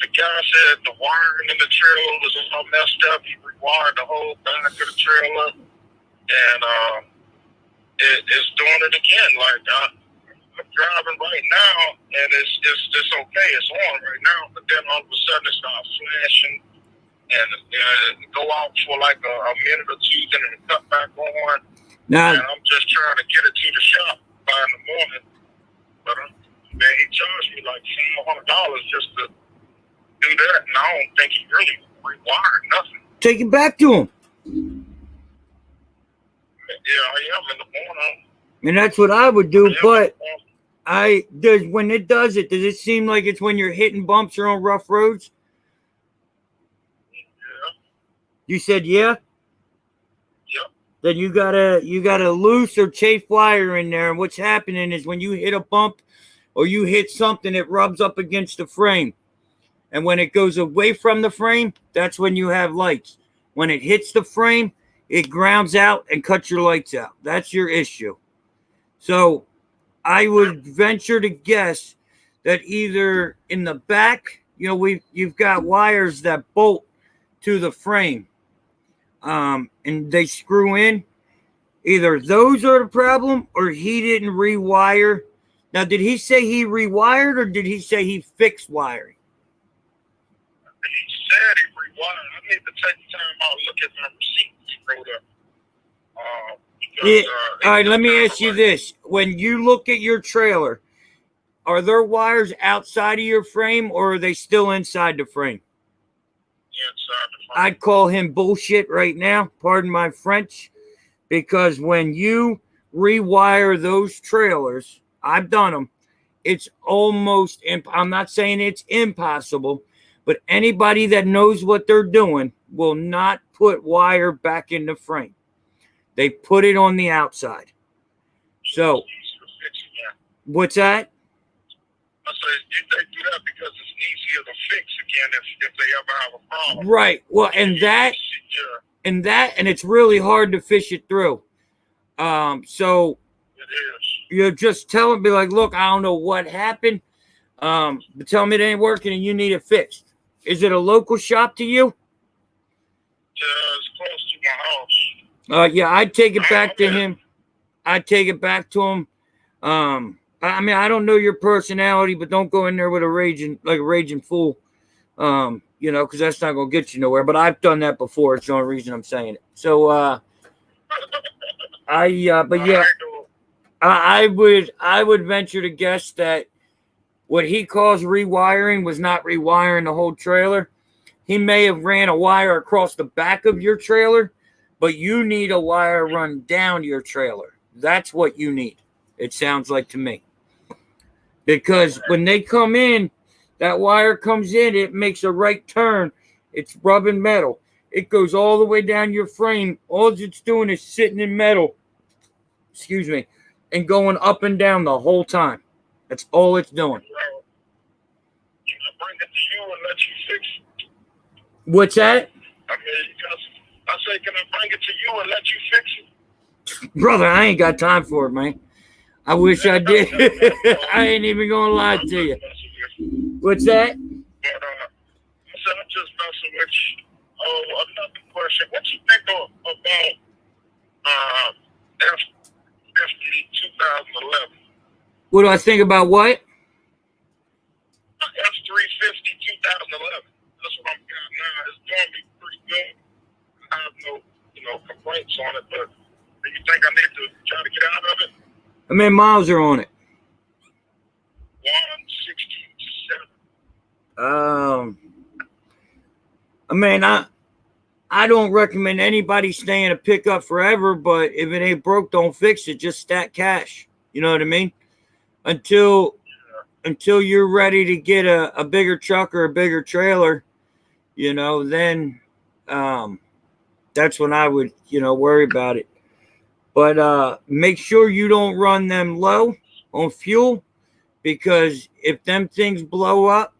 The guy said the wiring in the trailer was all messed up. He rewired the whole back of the trailer, and it's doing it again. Like, I'm driving right now, and it's okay. It's on right now, but then all of a sudden it starts flashing, and go out for like a minute or two, then it cut back on. Now, And I'm just trying to get it to the shop by in the morning, but man, he charged me like $400 just to do that, and I don't think he really rewired nothing. take it back to him. Yeah, I am in the morning. And that's what I would do, Yeah. but when it does it, does it seem like it's when you're hitting bumps or on rough roads? Yeah. You said yeah? Yep. Then you got a loose or chafe wire in there, and what's happening is when you hit a bump or you hit something, it rubs up against the frame. And when it goes away from the frame, that's when you have lights. When it hits the frame, it grounds out and cuts your lights out. That's your issue. So I would venture to guess that either in the back, you know, you've got wires that bolt to the frame, and they screw in. Either those are the problem, or he didn't rewire. Now, did he say he rewired, or did he say he fixed wiring? He said he rewired. I need to take the time out and look at my receipts he wrote up. All right, let me ask you this. When you look at your trailer, are there wires outside of your frame, or are they still inside the frame? I'd call him bullshit right now. Pardon my French. Because when you rewire those trailers, I've done them. It's almost, I'm not saying it's impossible, but anybody that knows what they're doing will not put wire back in the frame. They put it on the outside. So, what's that? I said, they do that because it's easier to fix again if they ever have a problem. Right. Well, and it's really hard to fish it through. So it is. You just tell them, be like, look, I don't know what happened. But tell me it ain't working and you need it fixed. Is it a local shop to you? Yeah, it's close to my house. Yeah, I'd take it back to him. I'd take it back to him. I mean, I don't know your personality, but don't go in there with a raging fool. You know, because that's not gonna get you nowhere. But I've done that before. It's the only reason I'm saying it. So, but yeah, I would venture to guess that what he calls rewiring was not rewiring the whole trailer. He may have ran a wire across the back of your trailer, but you need a wire run down your trailer. That's what you need. It sounds like to me. Because when they come in, that wire comes in, it makes a right turn. It's rubbing metal. It goes all the way down your frame. All it's doing is sitting in metal. Excuse me. And going up and down the whole time. That's all it's doing. Can I bring it to you and let you fix it? What's that? I say, can I bring it to you and let you fix it? Brother, I ain't got time for it, man. I wish I did. I ain't even gonna lie to you. What's that? But, so I'm just messing with you. Oh, another question. What you think about F50 2011? What do I think about what? F350 2011. That's what I'm got now. It's going to be pretty good. I have no, complaints on it, but do you think I need to try to get out of it? How many miles are on it? 167. I mean, I don't recommend anybody staying a pickup forever, but if it ain't broke, don't fix it. Just stack cash. You know what I mean? Until you're ready to get a bigger truck or a bigger trailer, then that's when I would, worry about it. But make sure you don't run them low on fuel, because if them things blow up,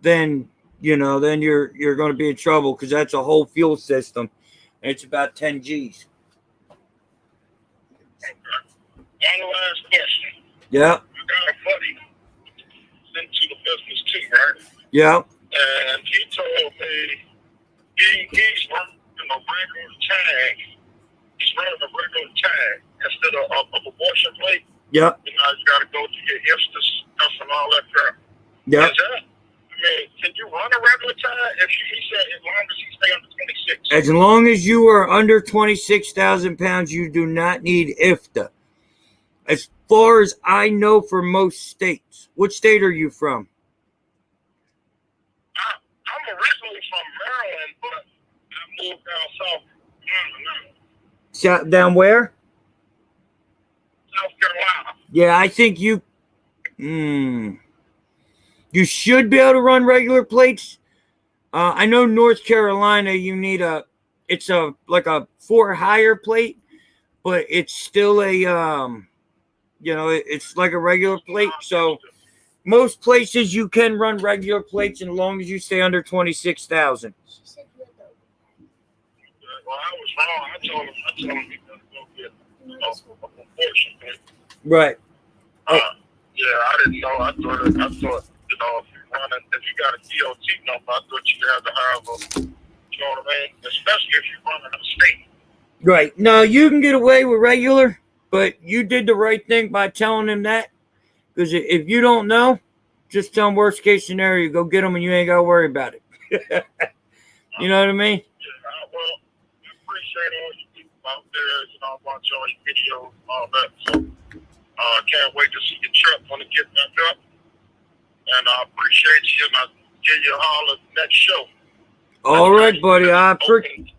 then you're going to be in trouble, because that's a whole fuel system. And it's about 10 G's. One last question. Yeah. I got a buddy into the business too, right? Yeah. And he told me he's running a regular tag. He's running a regular tag instead of a washing plate. Yeah. You got to go to your IFTA stuff and all that crap. Yeah. Can you run a regular tag? He said as long as you stay under 26. As long as you are under 26,000 pounds, you do not need IFTA. As far as I know, for most states. What state are you from? I'm originally from Maryland, but I moved down south. Down where? South Carolina. Yeah, I think you should be able to run regular plates. I know North Carolina, you need it's like a 4 higher plate, but it's still it's like a regular plate. So most places you can run regular plates as long as you stay under 26,000. Well, I was wrong. I told him he doesn't go get a proportion plate. Right. Yeah, I didn't know. I thought if you got a DOT number, I thought you had to have a, you know what I mean? Especially if you're running a state. Right. No, you can get away with regular, but you did the right thing by telling him that. Because if you don't know, just tell him worst case scenario, go get them and you ain't got to worry about it. You know what I mean? Yeah, well, I appreciate all you people out there. I watch all your videos and all that. So I can't wait to see your truck when it gets back up. And I appreciate you. And Give you a holler next show. All right, buddy. Okay.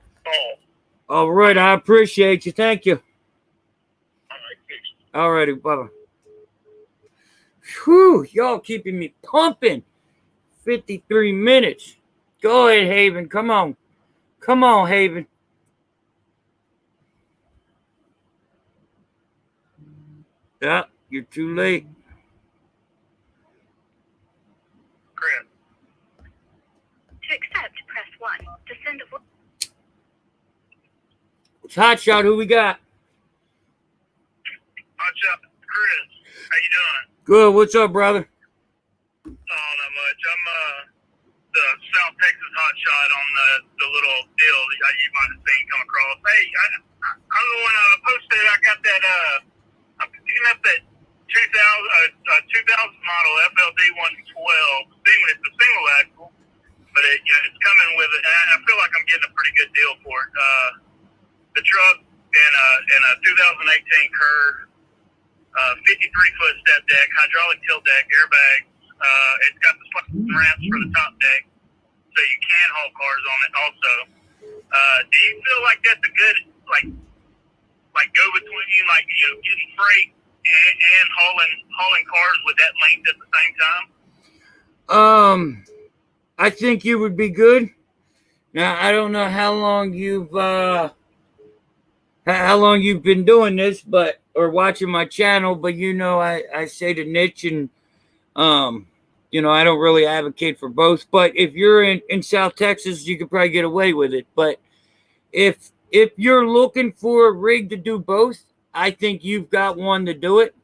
All right, I appreciate you. Thank you. All right, thanks. All righty, bye-bye. Whew, y'all keeping me pumping. 53 minutes. Go ahead, Haven. Come on. Come on, Haven. Yeah, you're too late. Chris. To accept, press 1. To send a voice. It's Hotshot. Who we got? Hotshot, Chris. How you doing? Good. What's up, brother? Oh, not much. I'm the South Texas Hotshot on the little deal that you might have seen come across. Hey, I'm the one posted. I got that. I'm picking up that 2000 model FLD 112. It's a single axle, but it's coming with it. And I feel like I'm getting a pretty good deal for it. The truck and a 2018 Kerr, 53-foot step deck, hydraulic tilt deck, airbags. It's got the ramps for the top deck, so you can haul cars on it also. Do you feel like that's a good like go between getting freight and hauling cars with that length at the same time? I think you would be good. Now I don't know how long you've been doing this, or watching my channel, but I say the niche, and I don't really advocate for both. But if you're in South Texas, you could probably get away with it. But if you're looking for a rig to do both, I think you've got one to do it.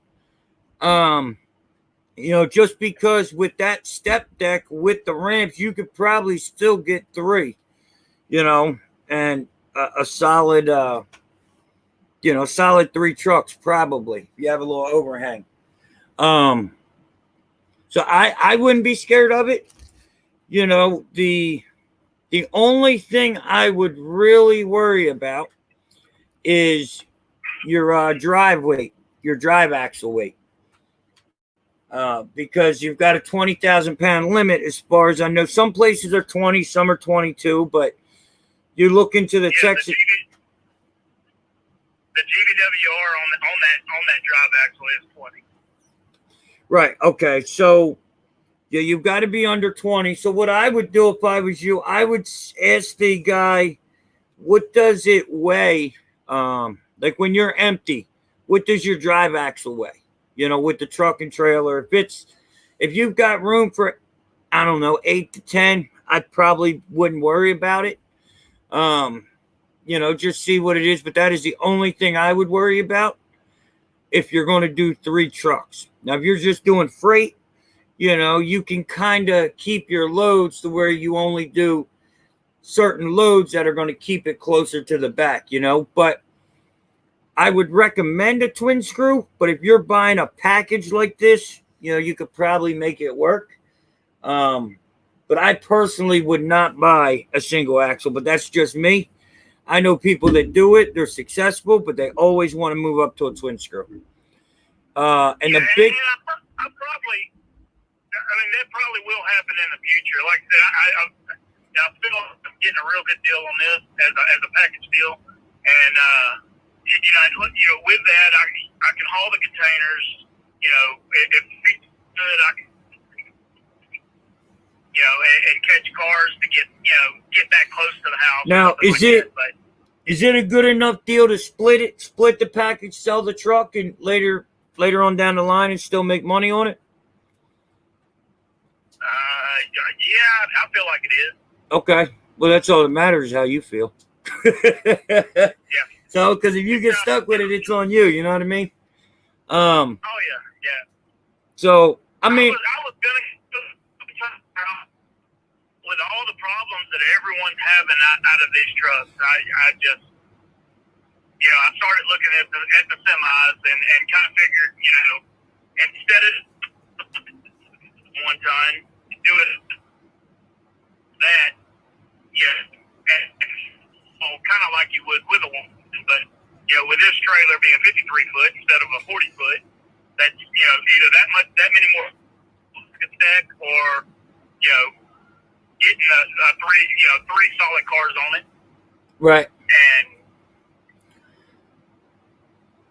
Just because with that step deck with the ramps, you could probably still get 3, and a solid, solid 3 trucks probably. If you have a little overhang. So I wouldn't be scared of it. The only thing I would really worry about is your drive weight, your drive axle weight. Because you've got a 20,000 pound limit, as far as I know. Some places are 20, some are 22, but you look into the Texas. The GVWR on that drive axle is 20. Right. Okay. So yeah, you've got to be under 20. So what I would do if I was you, I would ask the guy, what does it weigh? Like when you're empty, what does your drive axle weigh? With the truck and trailer. If you've got room for, I don't know, 8 to 10, I probably wouldn't worry about it. Just see what it is. But that is the only thing I would worry about if you're going to do 3 trucks. Now, if you're just doing freight, you can kind of keep your loads to where you only do certain loads that are going to keep it closer to the back, But I would recommend a twin screw. But if you're buying a package like this, you could probably make it work. But I personally would not buy a single axle. But that's just me. I know people that do it. They're successful, but they always want to move up to a twin screw. And the big... that probably will happen in the future. Like I said, I feel like I'm getting a real good deal on this as a package deal. And, with that, I can haul the containers. If it's good, I can, and catch cars to get that close to the house. Now, is it a good enough deal to split the package, sell the truck, and later on down the line and still make money on it? Yeah, I feel like it is. Okay. Well, that's all that matters is how you feel. Yeah. So, because if you get stuck with it, it's on you. You know what I mean? Oh, yeah. So, I mean... I was going to... With all the problems that everyone's having out of these trucks, I just... I started looking at the semis and kind of figured, instead of 1 ton, do it that, and kind of like you would with a 1, but with this trailer being 53 foot instead of a 40 foot, that's either that many more stack or cars on it. Right. And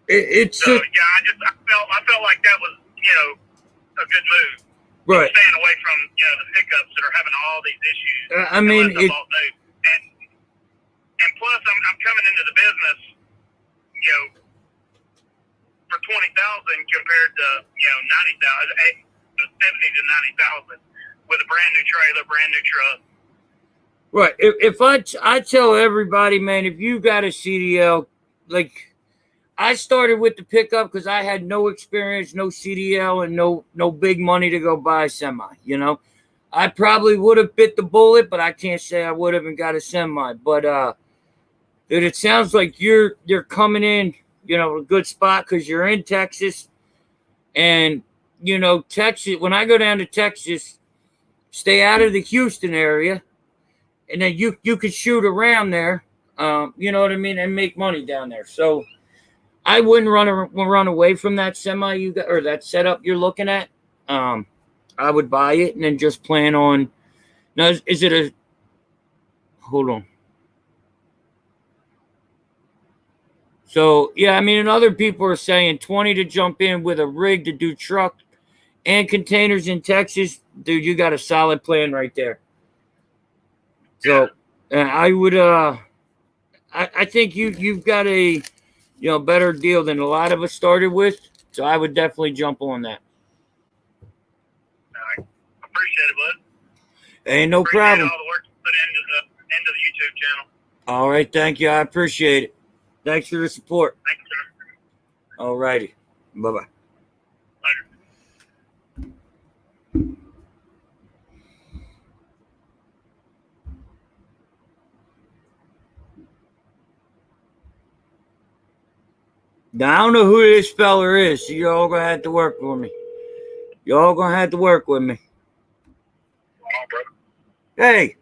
It's so, yeah, I felt like that was, a good move. right. Staying away from, the pickups that are having all these issues. I mean, unless I bought new. And plus, I'm coming into the business, for 20,000 compared to 90,000, 70 to 90,000 with a brand new trailer, brand new truck. right. If I tell everybody, man, if you got a CDL, like I started with the pickup because I had no experience, no CDL, and no big money to go buy a semi. I probably would have bit the bullet, but I can't say I would have and got a semi. But dude, it sounds like you're coming in, a good spot because you're in Texas, and Texas. When I go down to Texas, stay out of the Houston area, and then you could shoot around there. You know what I mean, and make money down there. So I wouldn't run away from that semi you got or that setup you're looking at. I would buy it and then just plan on. Now, is it a? Hold on. So yeah, I mean, and other people are saying 20 to jump in with a rig to do truck and containers in Texas, dude. You got a solid plan right there. So I would. I think you've got a. Better deal than a lot of us started with. So I would definitely jump on that. All right. Appreciate it, bud. Ain't no problem. All the work you put into the YouTube channel. All right. Thank you. I appreciate it. Thanks for the support. Thank you, sir. All righty. Bye-bye. Later. Now, I don't know who this feller is, so y'all gonna have to work with me. Y'all gonna have to work with me. Hey.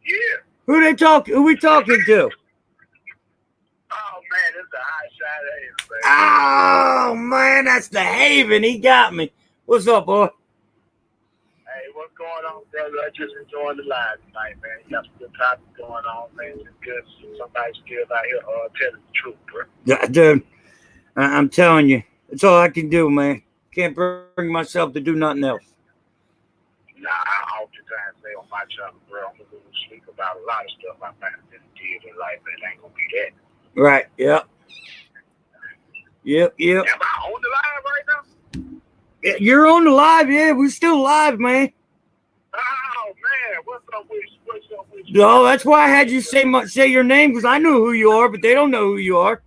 Yeah. Who we talking to? Oh, man, it's a Hotshot Dave, baby. Oh, man, that's the Haven. He got me. What's up, boy? Hey, what's going on, brother? I just enjoying the live tonight, man. You got some good topics going on, man. It's good to see somebody still out here telling the truth, bro. Yeah, dude, I'm telling you. That's all I can do, man. Can't bring myself to do nothing else. Nah, I oftentimes say on my channel, bro, I'm going to speak about a lot of stuff I might have been did in life, but it ain't going to be that. Right, yep. Yep. Am I on the live right now? Yeah, you're on the live, yeah. We're still live, man. Oh, man, what's up with you? No, that's why I had you say your name, because I know who you are, but they don't know who you are.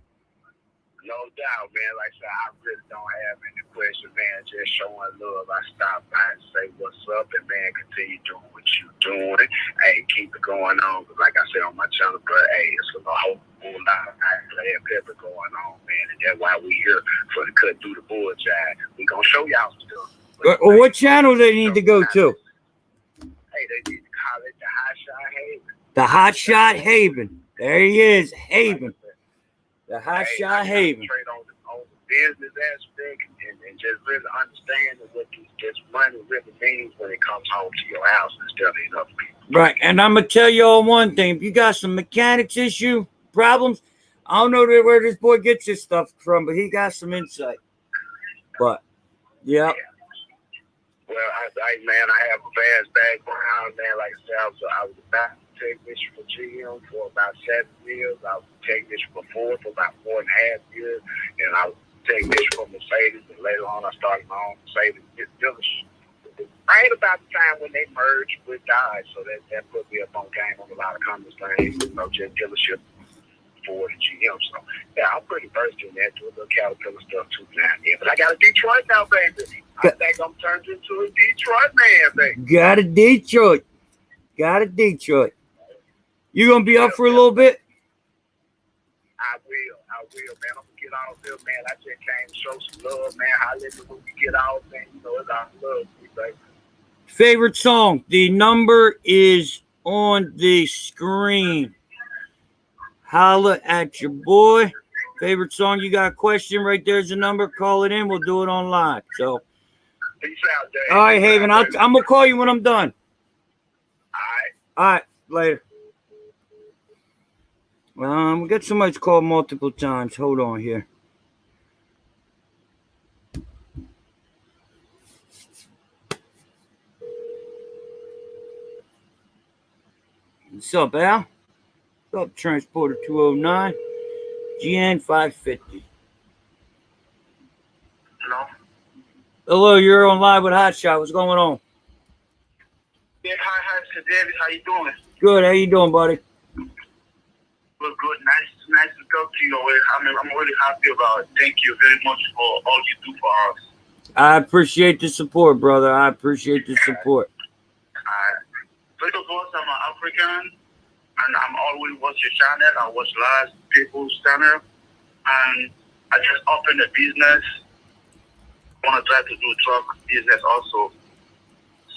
No doubt, man. Like I said, I really don't have any question, man. Just showing love. I stop by and say what's up, and man, continue doing what you doing. Hey, keep it going on. Cause like I said on my channel, bro, hey, it's a whole lot of pepper going on, man. And that's why we here for the cut through the bullseye. We gonna show y'all stuff. Well, what channel they need to go to? Hey, they need to call it the Hotshot Haven. The Hotshot Haven. There he is, Haven. The Hotshot Haven. Trade on the business aspect and just really understanding what this money really means when it comes home to your house instead of other people. Right, and I'm gonna tell y'all one thing: if you got some mechanics issue problems, I don't know where this boy gets this stuff from, but he got some insight. But yeah. Well, I have a vast background, man. Like I said, I was about to take this for GM for about 7 years. I was taking this for Ford for about 4.5 years, and I was taking this for Mercedes. And later on, I started my own Mercedes dealership. Right about the time when they merged with Dodge, so that put me up on game on a lot of companies things, just dealership. Ford and GM. So yeah, I'm pretty versed in that, do a little Caterpillar stuff too now and then. But I got a Detroit now, baby. I think I'm turned into a Detroit man, baby. Got a Detroit. You gonna be up for a little bit? I will, man. I'm gonna get out there, man. I just came to show some love, man. Holla at me when we get out, man. You know, it's our love, baby. Favorite song? The number is on the screen. Holla at your boy. Favorite song? You got a question? Right there's the number. Call it in. We'll do it online. So, peace out, Dave. all right, Haven. I'm gonna call you when I'm done. All right. All right. Later. We got somebody's called multiple times. Hold on here. What's up, Al? What's up, Transporter 209, GN 550. Hello? Hello, you're on live with Hotshot. What's going on? Yeah, hi, Mr. David. How you doing? Good. How you doing, buddy? Good. Nice to talk to you. I'm really happy about it. Thank you very much for all you do for us. I appreciate the support, brother. I appreciate the support. First of all, I'm an African, and I'm always watch your channel. I watch lots of people's channel, and I just opened a business. I want to try to do truck business also.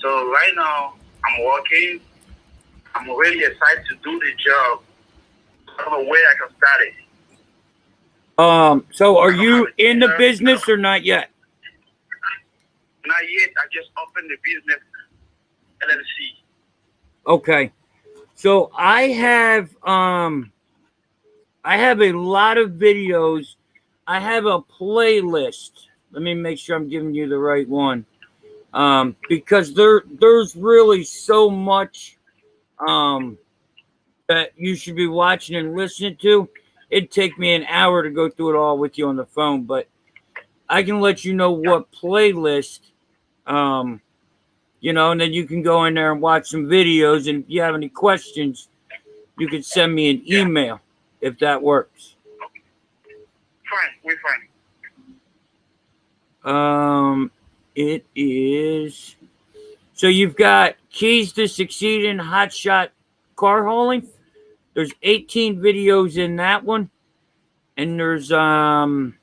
So right now, I'm working. I'm really excited to do the job. I don't know where I can start it. So are you in the business or not yet? Not yet. I just opened the business LLC. Okay. So I have a lot of videos. I have a playlist. Let me make sure I'm giving you the right one. Because there's really so much that you should be watching and listening to. It'd take me an hour to go through it all with you on the phone, but I can let you know what playlist, you know, and then you can go in there and watch some videos. And if you have any questions, you can send me an email if that works. Fine, we're fine. It is. So you've got Keys to Succeed in Hotshot Car Hauling. There's 18 videos in that one. And there's Hotshot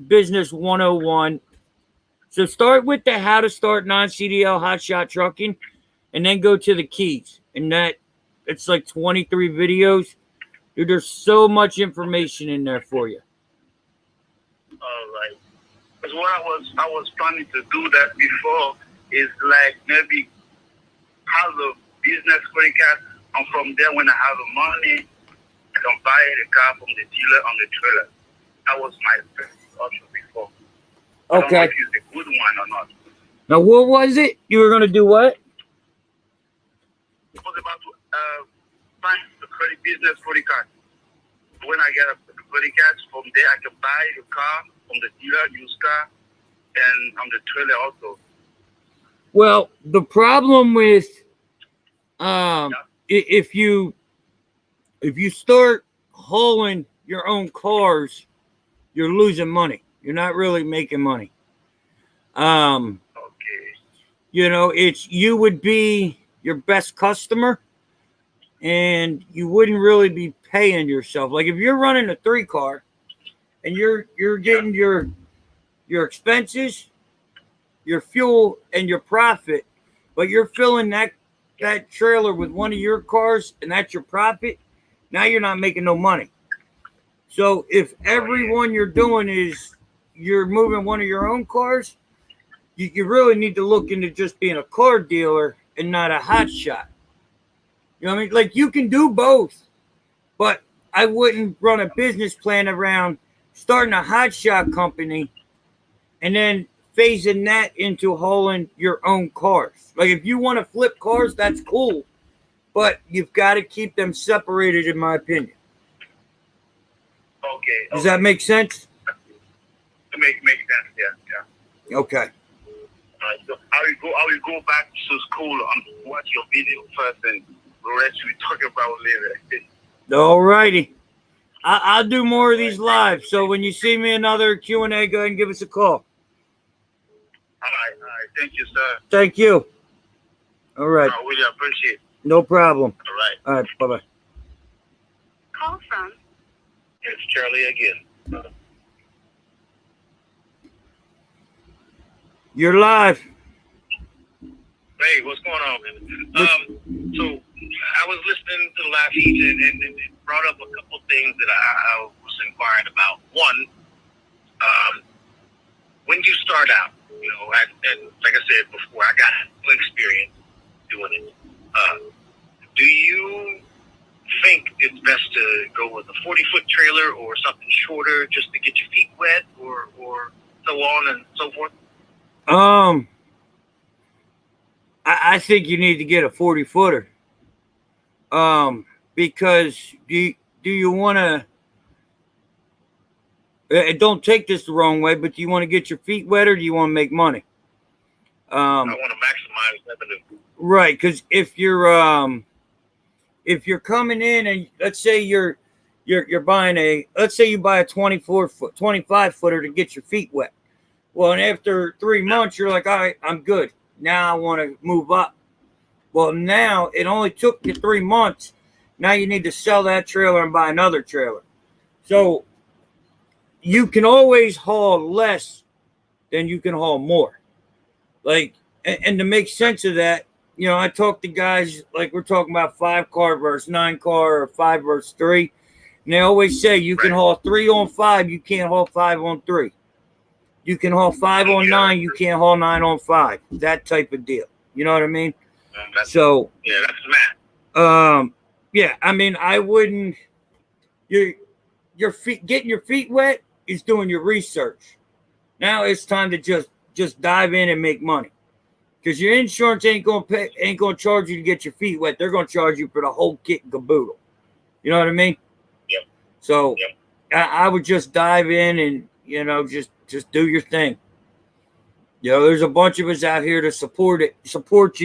Business 101. So start with the how to start non-CDL hotshot trucking and then go to the keys. And it's like 23 videos. Dude, there's so much information in there for you. All right. Because what I was planning to do that before is like maybe have a business credit card, and from there when I have the money, I can buy the car from the dealer on the trailer. That was my first option before. I don't know if it's a good one or not. Now, what was it? You were going to do what? I was about to find the credit business credit card. When I get a credit card, from there I can buy the car from the dealer, used car, and on the trailer also. Well, the problem with if you start hauling your own cars, you're losing money. You're not really making money. Okay. You know, you would be your best customer, and you wouldn't really be paying yourself. Like if you're running a 3-car, and you're getting your expenses, your fuel, and your profit, but you're filling that trailer with one of your cars, and that's your profit. Now you're not making no money. So if everyone you're doing is you're moving one of your own cars, you really need to look into just being a car dealer and not a hotshot. You know what I mean? Like you can do both, but I wouldn't run a business plan around starting a hotshot company and then phasing that into hauling your own cars. Like if you want to flip cars, that's cool, but you've got to keep them separated, in my opinion. Okay. Does that make sense? It makes sense. Yeah. Okay. So I will go back to school and watch your video first, and the rest we talk about later. All righty. I'll do more of these live. So when you see me another Q&A, go ahead and give us a call. All right. Thank you, sir. Thank you. All right. I really appreciate it. No problem. All right. Bye-bye. Call from It's Charlie again. You're live. Hey, what's going on, man? So I was listening to the last feed and it brought up a couple things that I was inquiring about. One, when you start out, and like I said before, I got no experience doing it. Do you think it's best to go with a 40-foot trailer or something shorter just to get your feet wet, or so on and so forth? I think you need to get a 40-footer. Because do you want to? Don't take this the wrong way, but do you want to get your feet wet or do you want to make money? I want to maximize revenue. Right, because if you're coming in and let's say you're buying let's say you buy a 25 footer to get your feet wet. Well, and after 3 months, you're like, all right, I'm good. Now I want to move up. Well, now it only took you 3 months. Now you need to sell that trailer and buy another trailer. So you can always haul less than you can haul more. Like, and to make sense of that, you know, I talk to guys like we're talking about 5-car versus 9-car or 5 versus 3. And they always say you can haul 3 on 5, you can't haul 5 on 3. You can haul 5 on 9, you can't haul 9 on 5. That type of deal. You know what I mean? So yeah, that's math. Yeah, I mean, I wouldn't. Your feet getting your feet wet is doing your research. Now it's time to just dive in and make money, because your insurance ain't gonna charge you to get your feet wet. They're gonna charge you for the whole kit and caboodle. You know what I mean? Yep. So I would just dive in and, you know, just do your thing. You know, there's a bunch of us out here to support you,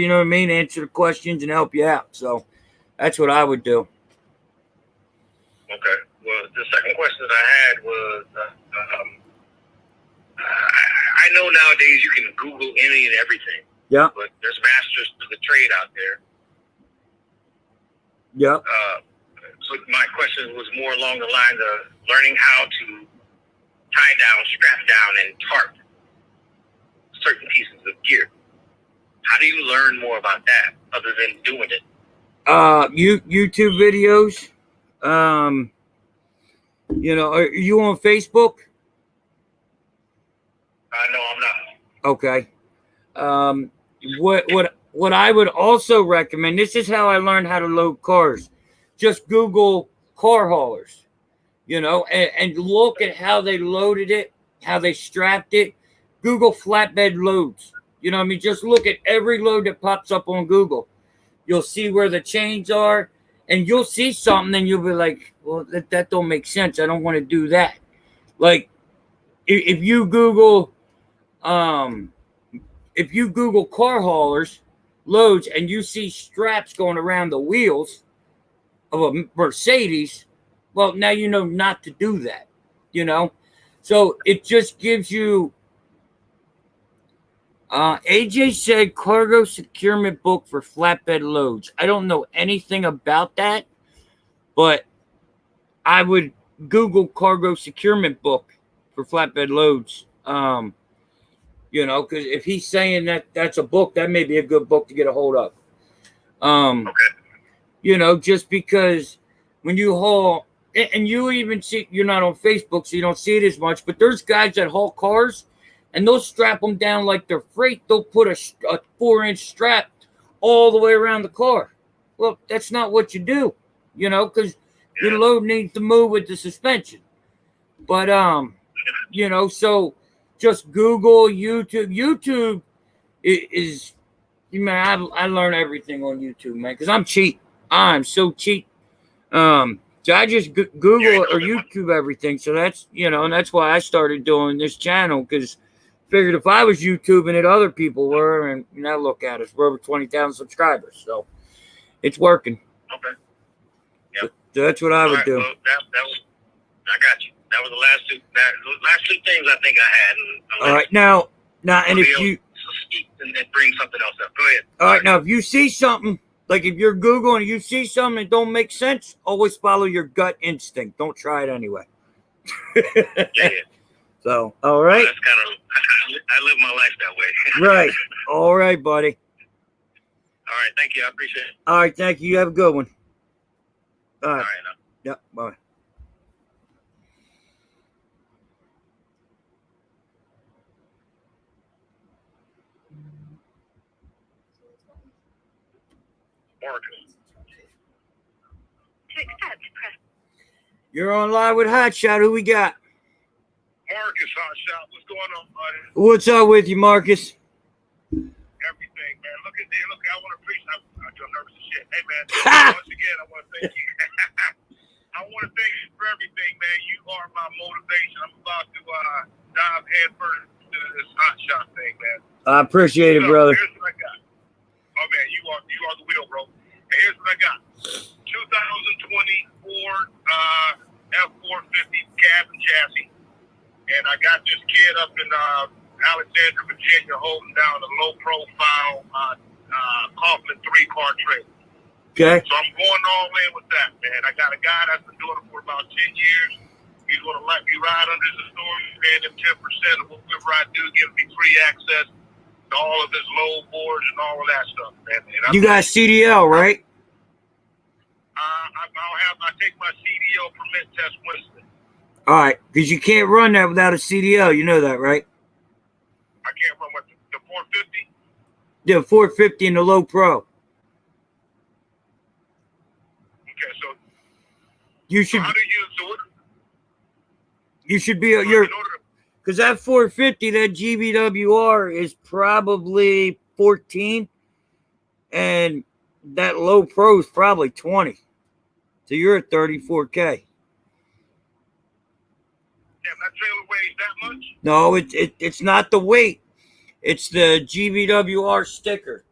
you know what I mean? Answer the questions and help you out. So that's what I would do. Okay. Well, the second question that I had was, I know nowadays you can Google any and everything. Yeah. But there's masters to the trade out there. Yeah. So my question was more along the lines of learning how to tie down, strap down, and tarp certain pieces of gear. How do you learn more about that other than doing it? YouTube videos. You know, are you on Facebook? No, I'm not. Okay. What I would also recommend, this is how I learned how to load cars. Just Google car haulers, you know, and look at how they loaded it, how they strapped it. Google flatbed loads. You know what I mean? Just look at every load that pops up on Google. You'll see where the chains are, and you'll see something and you'll be like, well, that don't make sense. I don't want to do that. Like, if you Google car haulers loads and you see straps going around the wheels of a Mercedes, well, now you know not to do that, you know? So it just gives you, AJ said cargo securement book for flatbed loads. I don't know anything about that, but I would Google cargo securement book for flatbed loads. You know, because if he's saying that that's a book, that may be a good book to get a hold of. Okay. You know, just because when you haul, and you even see, you're not on Facebook, so you don't see it as much, but there's guys that haul cars, and they'll strap them down like they're freight. They'll put a 4-inch strap all the way around the car. Well, that's not what you do, you know, because your load needs to move with the suspension. But, you know, so just Google, YouTube. YouTube is, man, I learn everything on YouTube, man, because I'm cheap. I'm so cheap. So I just Google or YouTube everything. So that's, you know, and that's why I started doing this channel, because figured if I was YouTubing it, other people were, and now look at us, we're over 20,000 subscribers. So it's working. Okay. Yep. So that's what I would do. Well, that was, I got you. That was the last two things I think I had. All right, now, and if you and then bring something else up. Go ahead. All right, now if you see something, like if you're Googling and you see something that don't make sense, always follow your gut instinct. Don't try it anyway. Yeah. So, all right. That's kind of, I live my life that way. Right. All right, buddy. All right. Thank you. I appreciate it. All right. Thank you. You have a good one. All right. All right. Now. Yep. Bye. You're on live with Hotshot. Who we got? Marcus Hotshot, what's going on, buddy? What's up with you, Marcus? Everything, man. Look, I want to preach. I'm nervous as shit. Hey, man. Once again, I want to thank you. I want to thank you for everything, man. You are my motivation. I'm about to dive headfirst into this Hotshot thing, man. I appreciate it, brother. Here's what I got. Oh, man, you are the wheel, bro. And here's what I got. 2020 Ford F450 cab and chassis. And I got this kid up in Alexandria, Virginia, holding down a low-profile Coughlin 3-car trailer. Okay. So I'm going all in with that, man. I got a guy that's been doing it for about 10 years. He's going to let me ride under the store, paying him 10% of whatever I do, giving me free access to all of his load boards and all of that stuff, man. And You got CDL, right? I take my CDL permit test Wednesday. All right, because you can't run that without a CDL. You know that, right? I can't run with the 450. Yeah, 450 and the low pro. Okay, so You should. how do you? So what? You should be your. Because that 450, that GVWR is probably 14, and that low pro is probably 20. So you're at 34K. Damn, that trailer weighs that much? No, it's not the weight. It's the GVWR sticker.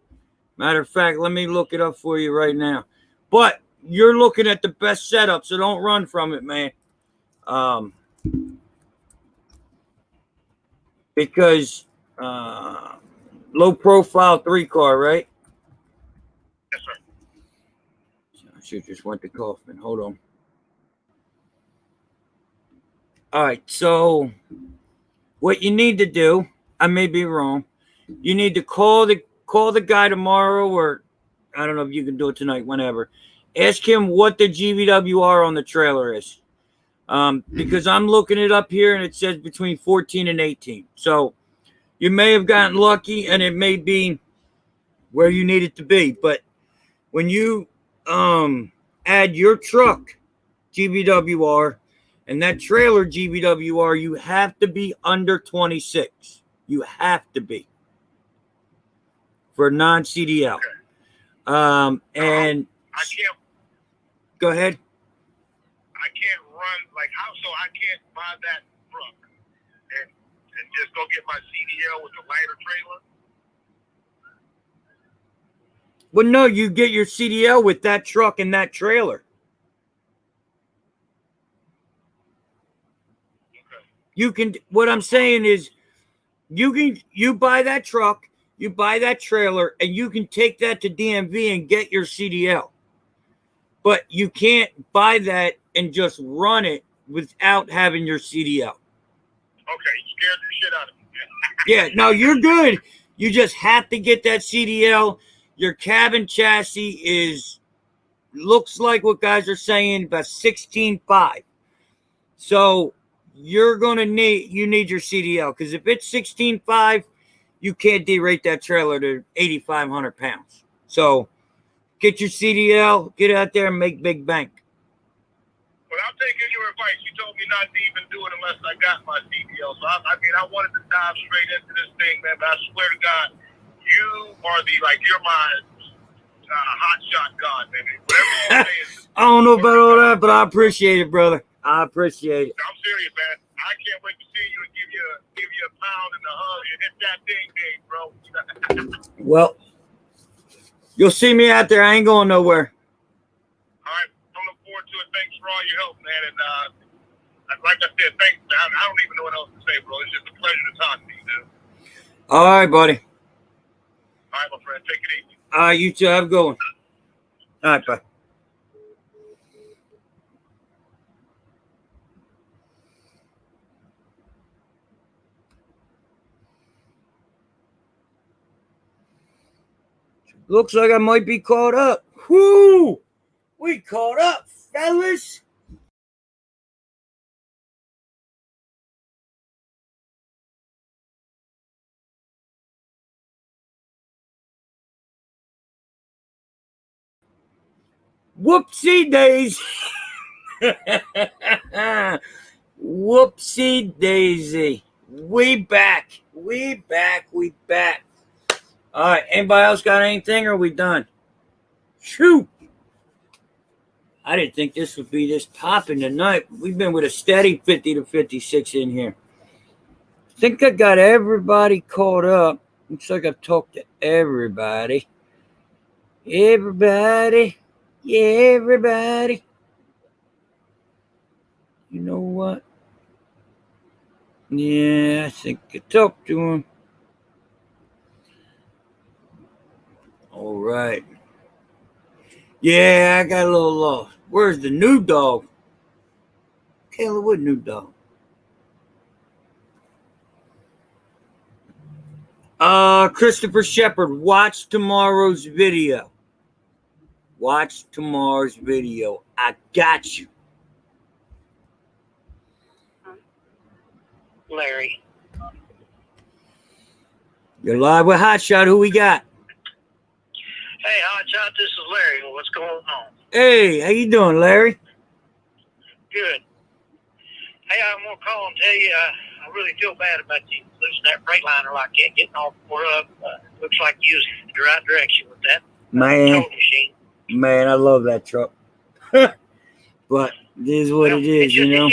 Matter of fact, let me look it up for you right now. But you're looking at the best setup, so don't run from it, man. Because low profile 3-car, right? Yes, sir. I should just went to Kaufman. Hold on. All right, so what you need to do, I may be wrong. You need to call the guy tomorrow, or I don't know if you can do it tonight, whenever. Ask him what the GVWR on the trailer is. Because I'm looking it up here and it says between 14 and 18. So you may have gotten lucky and it may be where you need it to be. But when you add your truck GVWR and that trailer GVWR, you have to be under 26. You have to be for non-CDL. Okay. And I can't. Go ahead. I can't run like how? So I can't buy that truck and just go get my CDL with the lighter trailer. Well, no, you get your CDL with that truck and that trailer. Okay. You can. What I'm saying is, you buy that truck, you buy that trailer, and you can take that to DMV and get your CDL. But you can't buy that and just run it without having your CDL. Okay, you scared the shit out of me. Yeah, no, you're good. You just have to get that CDL. Your cab and chassis looks like what guys are saying, about 16.5. So you're gonna need your CDL, because if it's 16.5, you can't derate that trailer to 8,500 pounds. So get your CDL, get out there and make big bank. But I'm taking your advice. You told me not to even do it unless I got my CDL. So I wanted to dive straight into this thing, man. But I swear to God, you are you're my hotshot god, baby. Whatever you say is. I don't know about all that, but I appreciate it, brother. I appreciate it. I'm serious, man. I can't wait to see you and give you a pound and a hug and hit that thing big, bro. Well, you'll see me out there. I ain't going nowhere. All right, I look forward to it. Thanks for all your help, man. And like I said, thanks. I don't even know what else to say, bro. It's just a pleasure to talk to you, dude. All right, buddy. All right, my friend. Take it easy. All right, you two have a good one. All right, bye. Looks like I might be caught up. Whoo! We caught up, fellas. Whoopsie days. Whoopsie daisy. We back. All right. Anybody else got anything, or are we done? Shoot. I didn't think this would be this popping tonight. We've been with a steady 50 to 56 in here. I think I got everybody caught up. Looks like I've talked to everybody. Everybody. You know what? Yeah, I think I talked to him. All right. Yeah, I got a little lost. Where's the new dog? Kayla, what new dog? Christopher Shepard, watch tomorrow's video. I got you. Larry. You're live with Hotshot. Who we got? Hey, Hotshot, this is Larry. What's going on? Hey, how you doing, Larry? Good. Hey, I'm going to call and tell you, I really feel bad about you losing that Freightliner like that, getting all tore up. Looks like you was in the right direction with that tow machine. Man, I love that truck. But it is what it is, you know?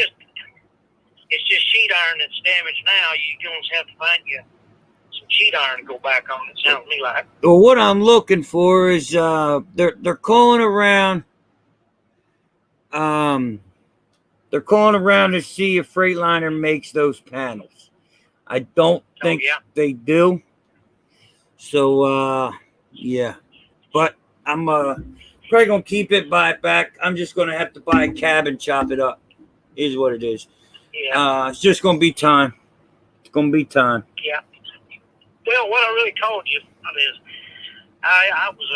It's just sheet iron that's damaged now. You're going to have to find you some sheet iron to go back on, it sounds to me like. Well, what I'm looking for is they're calling around. They're calling around to see if Freightliner makes those panels. I don't think they do. So yeah. But I'm probably gonna keep it, buy it back. I'm just gonna have to buy a cab and chop it up. Is what it is. Yeah. It's just gonna be time. It's gonna be time. Yeah. Well, what I really told you is I was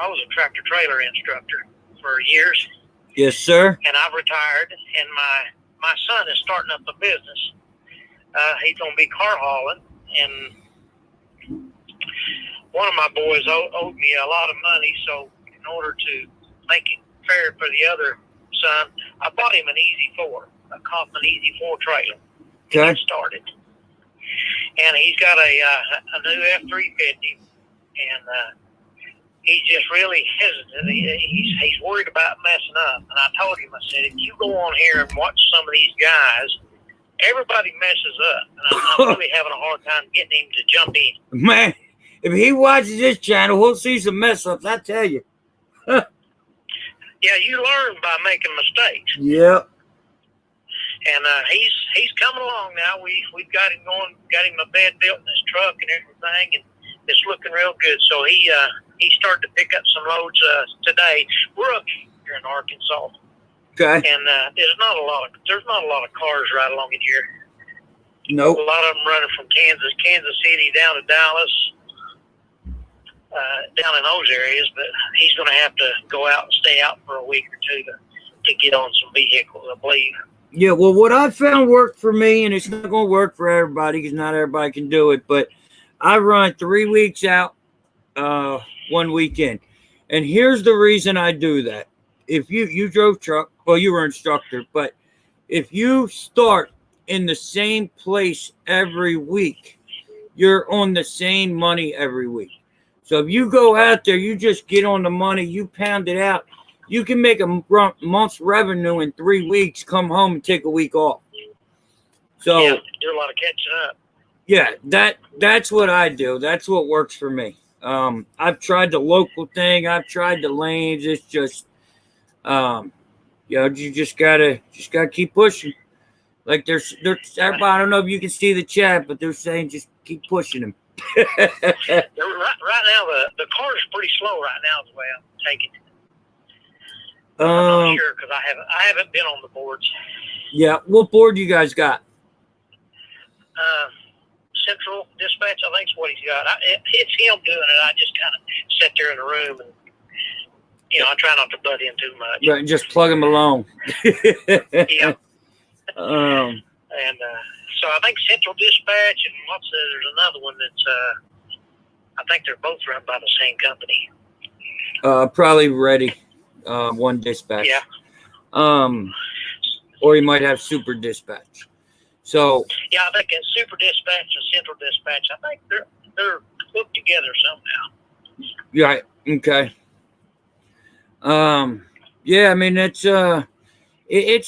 a tractor trailer instructor for years. Yes, sir. And I've retired, and my son is starting up a business. He's going to be car hauling, and one of my boys owed me a lot of money, so in order to make it fair for the other son, I bought him an Easy 4, a Kaufman Easy 4 trailer. Okay. He started. And he's got a new F-350, and he's just really hesitant. He's worried about messing up. And I told him, I said, if you go on here and watch some of these guys, everybody messes up. And I'm really having a hard time getting him to jump in. Man, if he watches this channel, we'll see some mess ups, I tell you. Yeah, you learn by making mistakes. Yep. And he's coming along now. We've got him going, got him a bed built in his truck and everything, and it's looking real good. So he started to pick up some loads today. We're up here in Arkansas. Okay. And there's not a lot of cars right along in here. Nope. A lot of them running from Kansas City down to Dallas, down in those areas. But he's going to have to go out and stay out for a week or two to get on some vehicles, I believe. Yeah, well, what I found worked for me, and it's not going to work for everybody because not everybody can do it, but I run 3 weeks out, 1 weekend. And here's the reason I do that. If you drove truck, well, you were an instructor, but if you start in the same place every week, you're on the same money every week. So if you go out there, you just get on the money, you pound it out, you can make a month's revenue in 3 weeks, come home and take a week off. So yeah, do a lot of catching up. Yeah, that's what I do. That's what works for me. I've tried the local thing. I've tried the lanes. It's just, you just gotta keep pushing. Like there's everybody. I don't know if you can see the chat, but they're saying just keep pushing them. Right now, the car is pretty slow right now. Is the way I'm taking it. I'm not sure because I haven't been on the boards. Yeah, what board you guys got? Central Dispatch, I think is what he's got. It's him doing it. I just kind of sit there in the room and, I try not to butt in too much. Right, just plug him along. Yeah. And so I think Central Dispatch and there's another one that's, I think they're both run by the same company. Probably Ready, one dispatch. Yeah. Or you might have super dispatch. So Yeah, I think in Super Dispatch and Central Dispatch, I think they're hooked together somehow. right, okay. Yeah, I mean it's a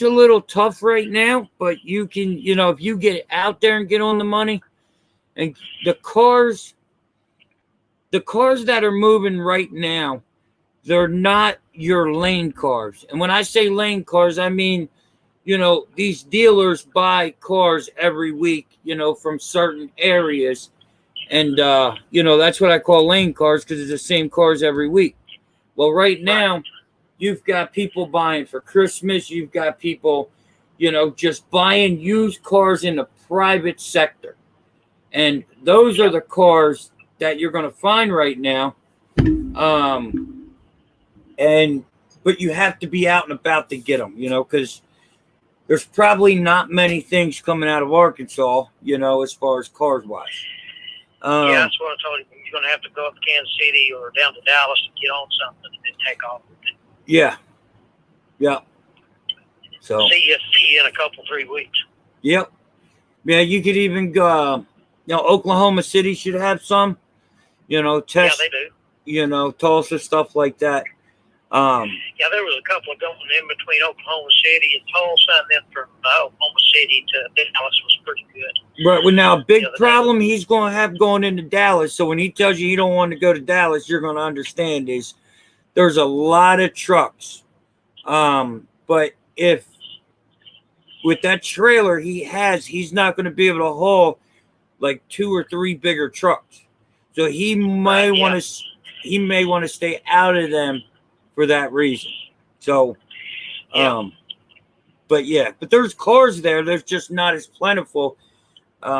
little tough right now, but you can, if you get out there and get on the money, and the cars that are moving right now, they're not your lane cars. And when I say lane cars, I mean, these dealers buy cars every week, from certain areas. And, that's what I call lane cars, because it's the same cars every week. Well, right now, you've got people buying for Christmas. You've got people, just buying used cars in the private sector. And those are the cars that you're going to find right now. But you have to be out and about to get them, because there's probably not many things coming out of Arkansas, as far as cars wise. Yeah, that's what I told you. You're going to have to go up to Kansas City or down to Dallas to get on something and then take off. Yeah. So see you in a couple 3 weeks. Yep. Yeah, you could even go. Oklahoma City should have some. Test. Yeah, they do. Tulsa, stuff like that. Yeah, there was a couple going in between Oklahoma City and Tulsa, and then from Oklahoma City to Dallas was pretty good. Right. Well, now a big problem he's going to have going into Dallas. So when he tells you he don't want to go to Dallas, you're going to understand is there's a lot of trucks. But if with that trailer he's not going to be able to haul like 2 or 3 bigger trucks. So he may want to stay out of them for that reason. So, but there's cars there. There's just not as plentiful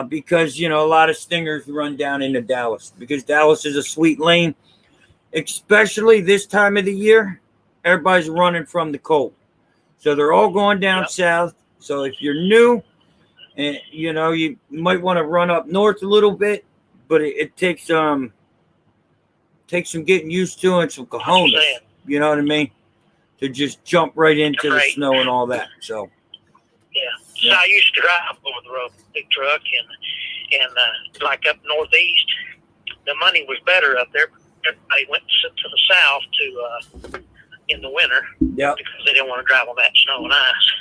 because, a lot of stingers run down into Dallas because Dallas is a sweet lane, especially this time of the year. Everybody's running from the cold. So they're all going down south. So if you're new and, you might want to run up north a little bit, but it takes some getting used to and some cojones. You know what I mean? To just jump right into the snow and all that. So, So I used to drive over the road with a big truck and like up northeast, the money was better up there. Everybody went to the south to in the winter because they didn't want to drive on that snow and ice.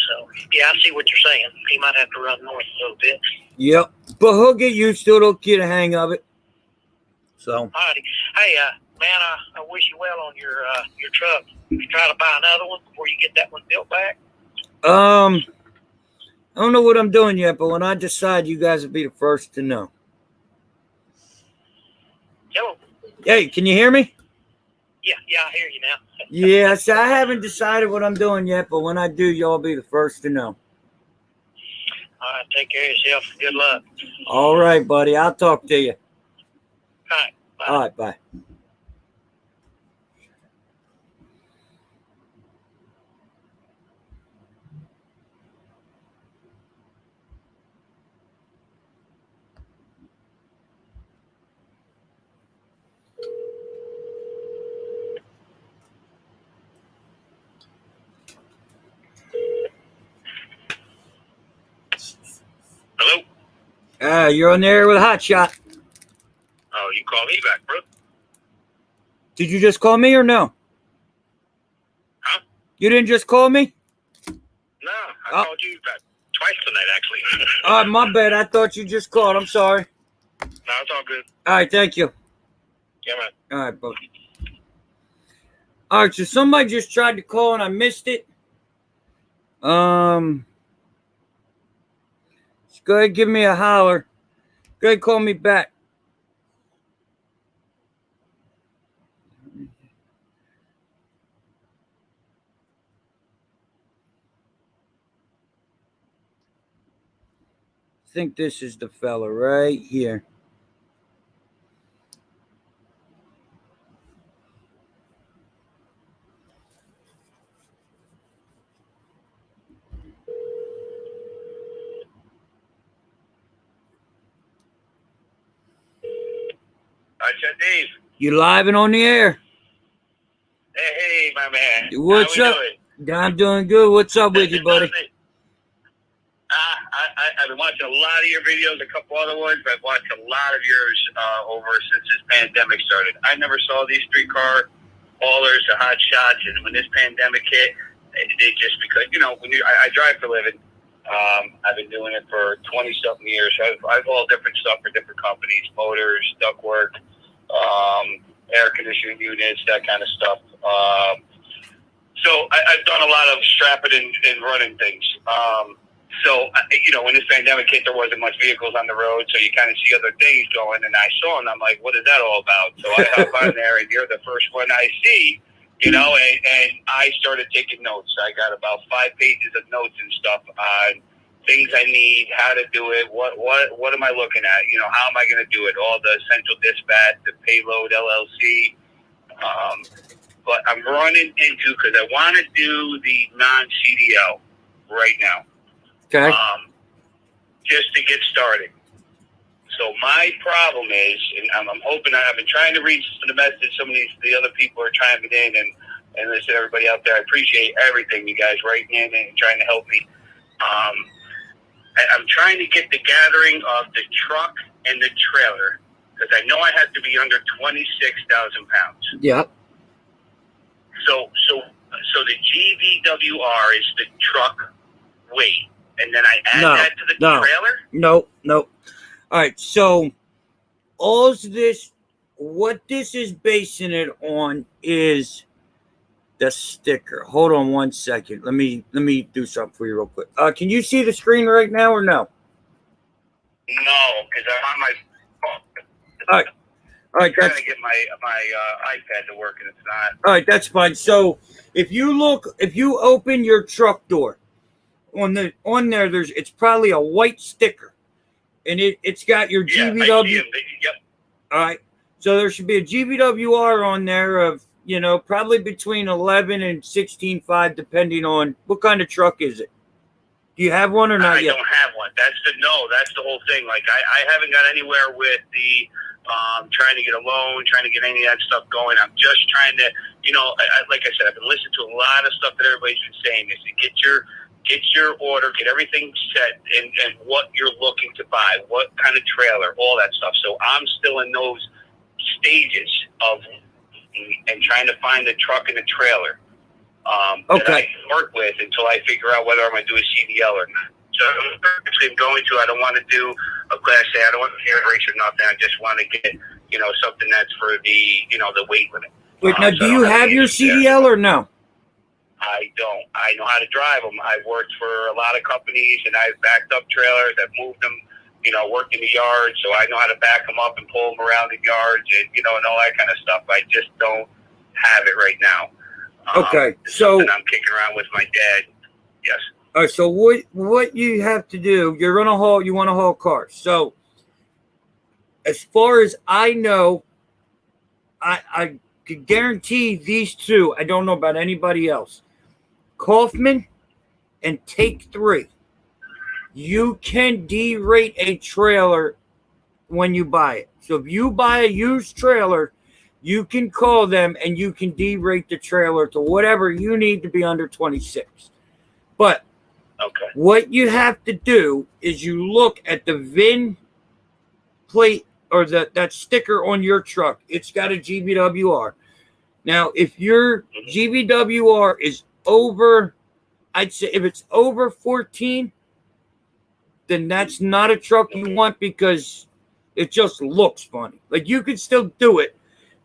So, I see what you're saying. He might have to run north a little bit. Yep. But he'll get used to it. He'll get a hang of it. So. Alrighty. Hey, man, I wish you well on your truck. You try to buy another one before you get that one built back? I don't know what I'm doing yet, but when I decide, you guys will be the first to know. Hello? Hey, can you hear me? Yeah, I hear you now. Yeah, so I haven't decided what I'm doing yet, but when I do, y'all be the first to know. All right, take care of yourself. Good luck. All right, buddy. I'll talk to you. All right, bye. All right, bye. Hello? You're on there with Hotshot. Oh, you call me back, bro. Did you just call me or no? Huh? You didn't just call me? No, I called you back twice tonight, actually. All right, my bad. I thought you just called. I'm sorry. No, it's all good. All right, thank you. Yeah, man. All right, bud. All right, so somebody just tried to call and I missed it. Just go ahead, give me a holler. Go ahead, call me back. I think this is the fella right here. Hotshot Dave. You live and on the air. Hey, my man. What's How we up? doing? I'm doing good. What's up with you, buddy? I've been watching a lot of your videos, a couple other ones, but I've watched a lot of yours over since this pandemic started. I never saw these streetcar haulers, the hot shots, and when this pandemic hit, they just, because, you know, I drive for a living. I've been doing it for 20-something years. I've hauled different stuff for different companies, motors, ductwork, air conditioning units, that kind of stuff. So I've done a lot of strapping and running things. So, you know, when this pandemic hit, there wasn't much vehicles on the road, so you kind of see other things going, and I saw them, I'm like, what is that all about? So I hop on there, and you're the first one I see, you know, and I started taking notes. I got about 5 pages of notes and stuff on things I need, how to do it, what am I looking at, you know, how am I going to do it, all the central dispatch, the payload LLC, but I'm running into, because I want to do the non-CDL right now. Okay. Just to get started. So my problem is, and I'm hoping, I've been trying to reach the message, some of the other people are chiming in, and listen, everybody out there, I appreciate everything you guys writing in and trying to help me. I'm trying to get the gathering of the truck and the trailer, because I know I have to be under 26,000 pounds. Yeah. So the GVWR is the truck weight. And then I add that to the trailer? No. All right, so what this is basing it on is the sticker. Hold on 1 second. Let me do something for you real quick. Can you see the screen right now or no? No, because I'm on my phone. All right, I'm trying to get my iPad to work, and it's not. All right, that's fine. So if you open your truck door, on there, it's probably a white sticker, and it's got your GVW. I see 'em. Yep. All right, so there should be a GVWR on there of, you know, probably between 11 and 16.5, depending on what kind of truck is it. Do you have one or not yet? I don't have one. That's the whole thing. Like I haven't got anywhere with the trying to get a loan, trying to get any of that stuff going. I'm just trying to, you know, like I said, I've been listening to a lot of stuff that everybody's been saying is to get your order, get everything set, and what you're looking to buy, what kind of trailer, all that stuff. So I'm still in those stages of and trying to find the truck and the trailer that I can work with until I figure out whether I'm going to do a CDL or not. So I'm going to, I don't want to do a Class A, I don't want to race or nothing. I just want to get, you know, something that's for the, you know, the weight limit. Wait, now, do you have your CDL or no? I don't. I know how to drive them. I've worked for a lot of companies, and I've backed up trailers. I've moved them, you know, worked in the yard, so I know how to back them up and pull them around the yards, and, you know, and all that kind of stuff. I just don't have it right now. Okay, so I'm kicking around with my dad. Yes. All right, so what you have to do, you want to haul cars. So as far as I know, I could guarantee these two, I don't know about anybody else, Kaufman and Take 3. You can derate a trailer when you buy it. So if you buy a used trailer, you can call them and you can derate the trailer to whatever you need to be under 26. But what you have to do is you look at the VIN plate or that sticker on your truck. It's got a GVWR. Now, if your GVWR is over, I'd say if it's over 14, then that's not a truck you want because it just looks funny. Like, you could still do it,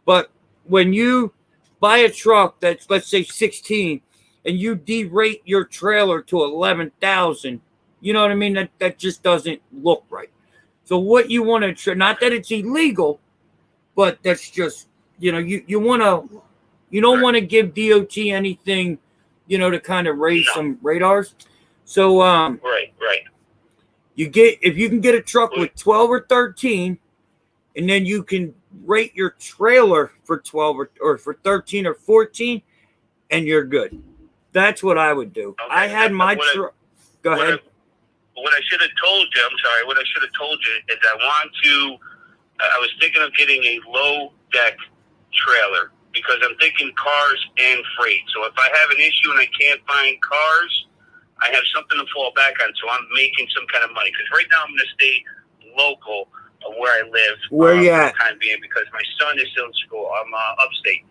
but when you buy a truck that's, let's say, 16, and you derate your trailer to 11,000, you know what I mean? That just doesn't look right. So what you want to, not that it's illegal, but that's just, you know, you don't want to give DOT anything, you know, to kind of raise some radars. So right. If you can get a truck with 12 or 13, and then you can rate your trailer for 12 or for 13 or 14, and you're good. That's what I would do. Okay. I had my truck. Go ahead. What I should have told you, I'm sorry, what I should have told you is I was thinking of getting a low deck trailer because I'm thinking cars and freight. So if I have an issue and I can't find cars, I have something to fall back on. So I'm making some kind of money. Because right now I'm going to stay local of where I live. Where you for at? the time being, because my son is still in school. I'm upstate.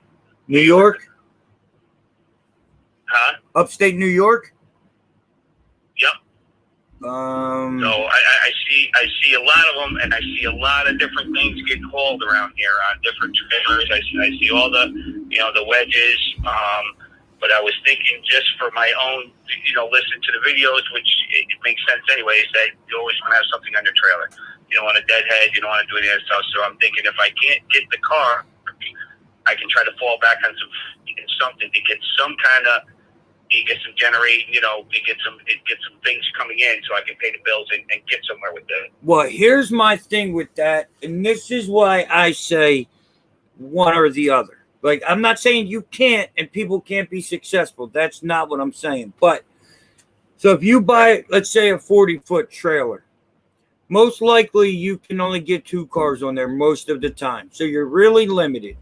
New York? Huh? Upstate New York? Yep. So I see a lot of them, and I see a lot of different things get hauled around here on different trailers. I see all the, the wedges. But I was thinking, just for my own, listen to the videos, which it makes sense anyways, that you always want to have something on your trailer. You don't want a deadhead. You don't want to do any of that stuff. So I'm thinking, if I can't get the car, I can try to fall back on something to get some kind of. You get some generating, to get some things coming in so I can pay the bills and get somewhere with it. Well, here's my thing with that, and this is why I say one or the other. Like, I'm not saying you can't and people can't be successful. That's not what I'm saying. But so if you buy, let's say, a 40-foot trailer, most likely you can only get 2 cars on there most of the time. So you're really limited.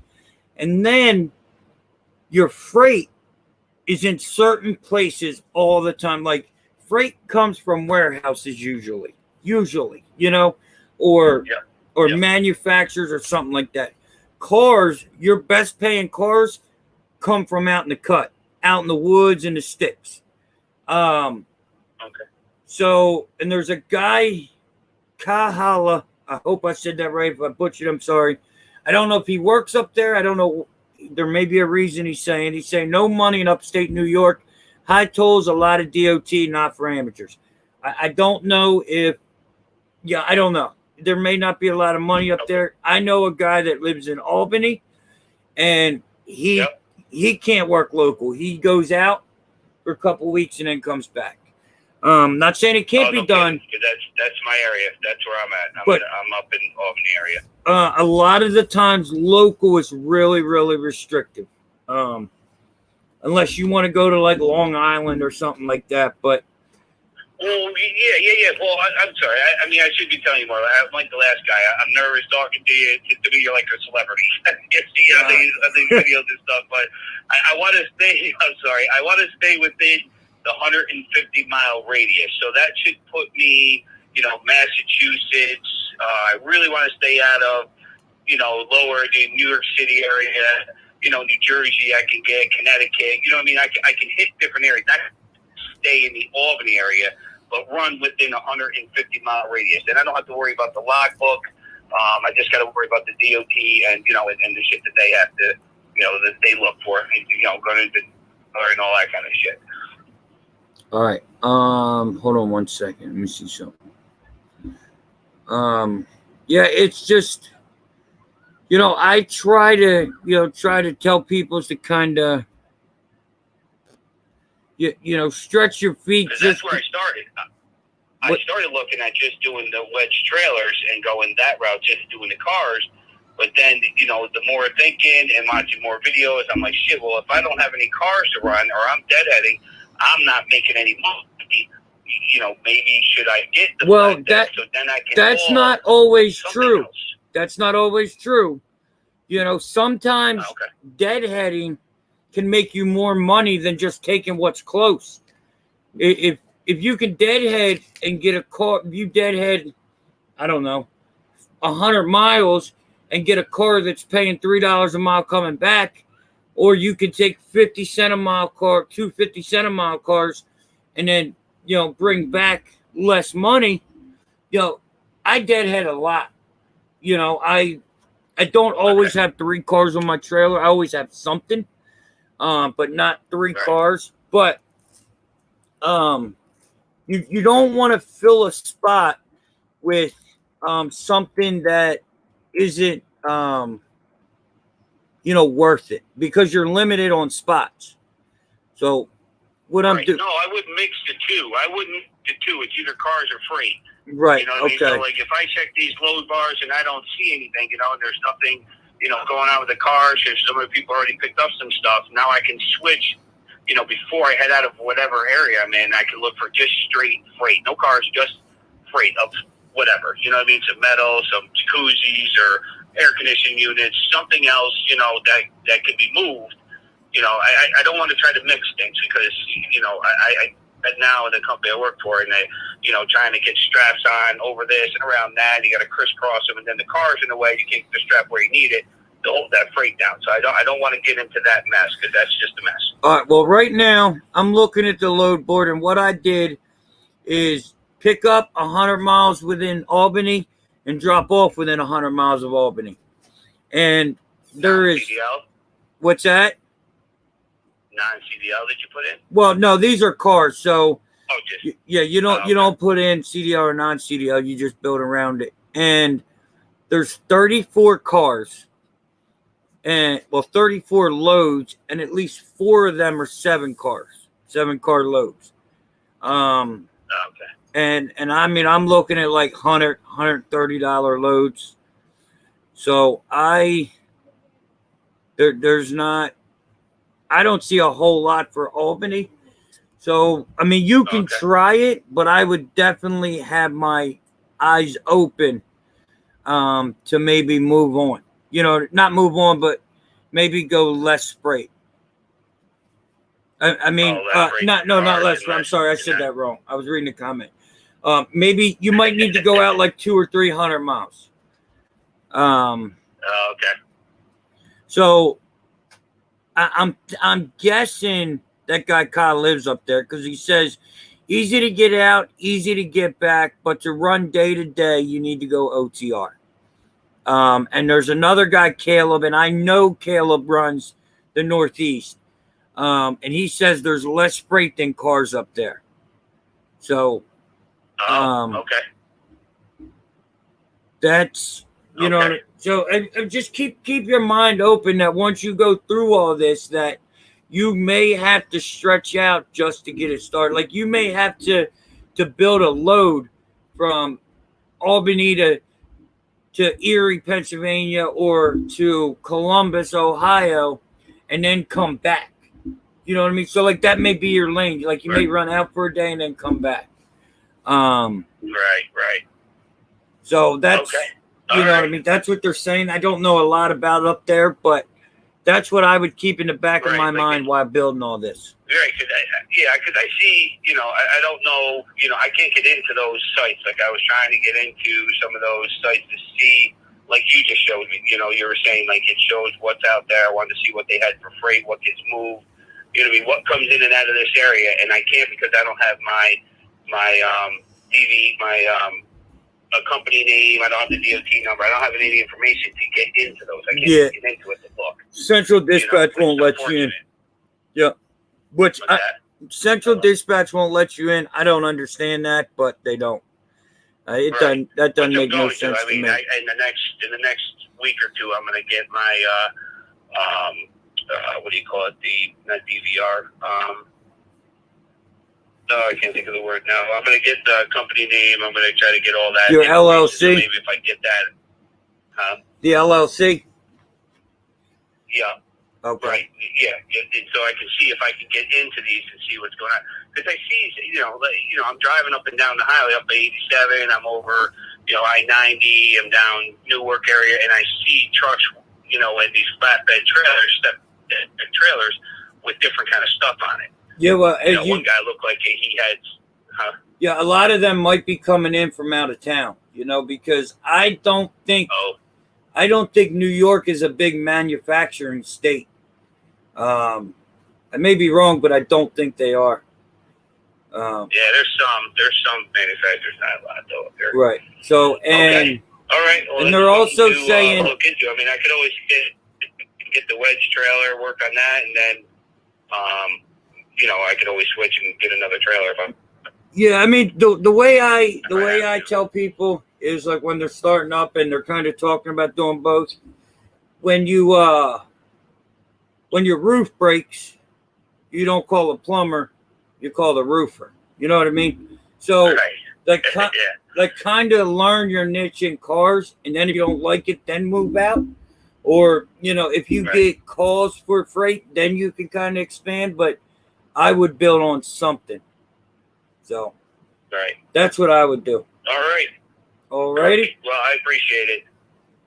And then your freight is in certain places all the time. Like, freight comes from warehouses usually, or manufacturers or something like that. Cars, your best paying cars come from out in the cut, out in the woods and the sticks. Okay. So, and there's a guy, Kahala, I hope I said that right. If I butchered, I'm sorry. I don't know if he works up there. I don't know. There may be a reason he's saying no money in upstate New York. High tolls, a lot of DOT, not for amateurs. I don't know if, I don't know. There may not be a lot of money up there. I know a guy that lives in Albany, and he can't work local. He goes out for a couple of weeks and then comes back. Not saying it can't be done. That's my area. That's where I'm at. I'm up in Albany area. A lot of the times, local is really, really restrictive. Unless you want to go to like Long Island or something like that. But well, yeah. Well, I'm sorry. I mean, I should be telling you more. I'm like the last guy. I'm nervous talking to you. To me, you're like a celebrity. You see on these videos and stuff. But I want to stay. I'm sorry. I want to stay within the 150-mile radius. So that should put me, Massachusetts. I really want to stay out of, lower the New York City area. New Jersey, I can get Connecticut. You know what I mean? I can hit different areas. Not stay in the Albany area, but run within a 150-mile radius. And I don't have to worry about the logbook. I just got to worry about the DOT and, and the shit that they have to, that they look for, going into and all that kind of shit. All right. Hold on one second. Let me see something. Yeah, it's just, I try to tell people to kind of, stretch your feet. That's where I started. I started looking at just doing the wedge trailers and going that route, just doing the cars. But then, the more thinking and watching more videos, I'm like, shit, well, if I don't have any cars to run or I'm deadheading, I'm not making any money. Maybe should I get the so then I can. That's not always true. Else. That's not always true. Sometimes deadheading can make you more money than just taking what's close. If you can deadhead and get a car, if you deadhead, I don't know, 100 miles and get a car that's paying $3 a mile coming back, or you can take 50 cent a mile car, 2 50 cent a mile cars, and then, bring back less money. I deadhead a lot. I don't always have 3 cars on my trailer. I always have something, but not 3 cars. But you don't want to fill a spot with something that isn't worth it, because you're limited on spots. So what I'm doing. No, I wouldn't mix the two. It's either cars or freight. Right. You know what okay. I mean? So like if I check these load bars and I don't see anything, there's nothing, going on with the cars, if some of the people already picked up some stuff, now I can switch, before I head out of whatever area I'm in, I can look for just straight freight. No cars, just freight of whatever, you know what I mean? Some metal, some jacuzzis or air conditioning units, something else, you know, that can be moved. You know, I don't want to try to mix things because, you know, I now in the company I work for, and they, you know, trying to get straps on over this and around that, and you got to crisscross them, and then the car's in the way, you can't get the strap where you need it to hold that freight down. So I don't want to get into that mess because that's just a mess. All right. Well, right now I'm looking at the load board, and what I did is pick up 100 miles within Albany and drop off within 100 miles of Albany. And there is non-CDL? What's that? Non-CDL that you put in? Well, no, these are cars. So yeah, you don't put in CDL or non-CDL. You just build around it. And there's 34 cars. And 34 loads, and at least 4 of them are 7-car loads. Okay. And I mean, I'm looking at like $130 loads. So there's not, I don't see a whole lot for Albany. So, I mean, you can try it, but I would definitely have my eyes open to maybe move on. You know, not move on, but maybe go less freight. I mean, not less. I'm sorry, I said that wrong. I was reading the comment. Maybe you might need to go out like 200 or 300 miles. Okay. So I'm guessing that guy Kyle lives up there because he says easy to get out, easy to get back, but to run day to day, you need to go OTR. And there's another guy, Caleb, and I know Caleb runs the Northeast. And he says there's less freight than cars up there. So, okay. That's, you know, so and just keep your mind open that once you go through all this, that you may have to stretch out just to get it started. Like you may have to build a load from Albany to Erie, Pennsylvania, or to Columbus, Ohio, and then come back. You know what I mean? So like that may be your lane. Like you may run out for a day and then come back. Right. So that's you know what I mean? That's what they're saying. I don't know a lot about up there, but that's what I would keep in the back of my mind while building all this. Right, because I see, you know, I don't know, you know, I can't get into those sites. Like I was trying to get into some of those sites to see, like you just showed me, you know, you were saying like it shows what's out there. I wanted to see what they had for freight, what gets moved, you know what I mean, what comes in and out of this area. And I can't because I don't have my a company name. I don't have the DOT number. I don't have any information to get into those. I can't get into it to look. Central Dispatch won't let you in. Yeah. Central Dispatch won't let you in. I don't understand that, but they don't. That doesn't make no sense to me. In the next week or two, I'm going to get my what do you call it? Not DVR. No, I can't think of the word now. I'm going to get the company name. I'm going to try to get all that. Your LLC. Maybe if I get that. The LLC. Yeah. Okay. Right. Yeah. And so I can see if I can get into these and see what's going on. Because I see, you know, I'm driving up and down the highway, up 87. I'm over, you know, I-90. I'm down Newark area, and I see trucks, you know, and these flatbed trailers with different kind of stuff on it. Yeah. Well, one guy looked like he had. Yeah, a lot of them might be coming in from out of town. You know, because I don't think New York is a big manufacturing state. I may be wrong, but I don't think they are. Yeah, there's some manufacturers, not a lot though up there. Right. So and all right. Well, and they're also saying look into. I mean, I could always get the wedge trailer, work on that, and then you know, I could always switch and get another trailer if I'm. Yeah, I mean the way I tell people is like when they're starting up and they're kind of talking about doing both. When your roof breaks, you don't call a plumber, you call the roofer. You know what I mean? So like kind of learn your niche in cars, and then if you don't like it, then move out. Or, you know, if you get calls for freight, then you can kind of expand. But I would build on something. So that's what I would do. All right. All righty. Well, I appreciate it.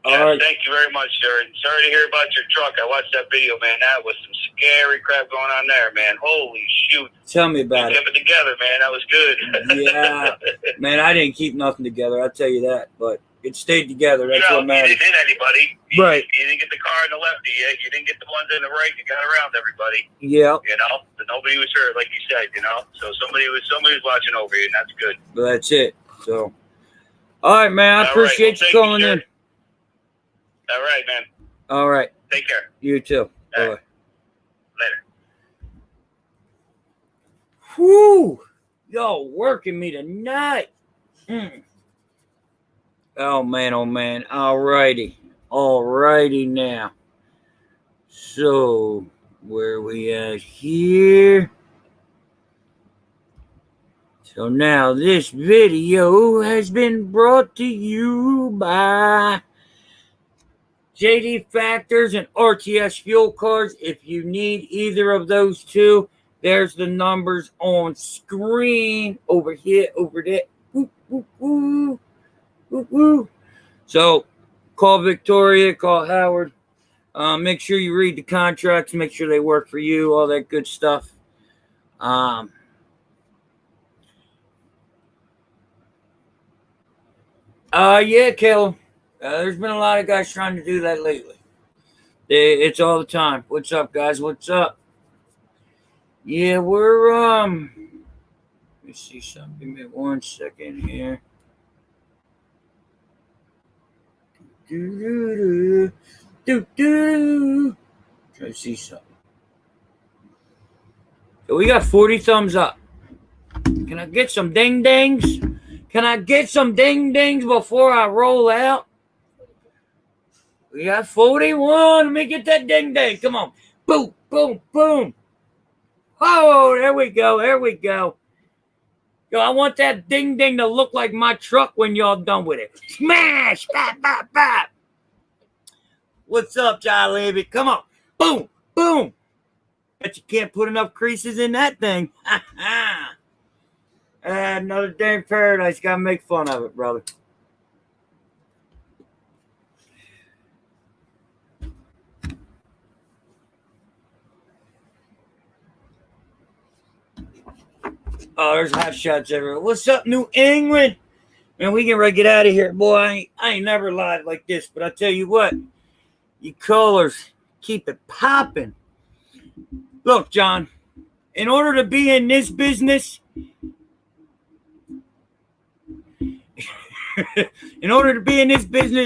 All Yeah, right. thank you very much, sir. Sorry to hear about your truck. I watched that video, man. That was some scary crap going on there, man. Holy shoot. Tell me about You it. kept it together, man. That was good. Yeah. Man, I didn't keep nothing together. I'll tell you that. But it stayed together. That's what You matters. didn't hit anybody. Right. You didn't get the car on the left of you. You didn't get the ones in the right. You got around everybody. Yeah. You know, so nobody was hurt, like you said. You know, so somebody was watching over you, and that's good. But that's it. So, all right, man. I All right. appreciate Well, you thank calling you, in. sir. All right, man. All right. Take care. You too. All Bye. right. Later. Whoo! Yo, working me tonight. Oh, man. Oh, man. All righty. All righty now. So, where we at here? So now this video has been brought to you by JD Factors and RTS Fuel Cards. If you need either of those two, there's the numbers on screen over here, over there. Woo, woo, woo. Woo, woo. So call Victoria, call Howard. Make sure you read the contracts, make sure they work for you, all that good stuff. Yeah, Caleb. There's been a lot of guys trying to do that lately. It's all the time. What's up, guys? What's up? Yeah, we're let me see something. Give me 1 second here. Try to see something. So we got 40 thumbs up. Can I get some ding dings? Can I get some ding dings before I roll out? We got 41. Let me get that ding ding. Come on. Boom, boom, boom. Oh, there we go. There we go. Yo, I want that ding ding to look like my truck when y'all done with it. Smash! Bap, bap, bap. What's up, John Levy? Come on. Boom, boom. Bet you can't put enough creases in that thing. Another day in paradise. Gotta make fun of it, brother. Oh, there's hot shots everywhere. What's up, New England? Man, we can ready to get out of here. Boy, I ain't never lied like this, but I tell you what, you callers keep it popping. Look, John, in order to be in this business,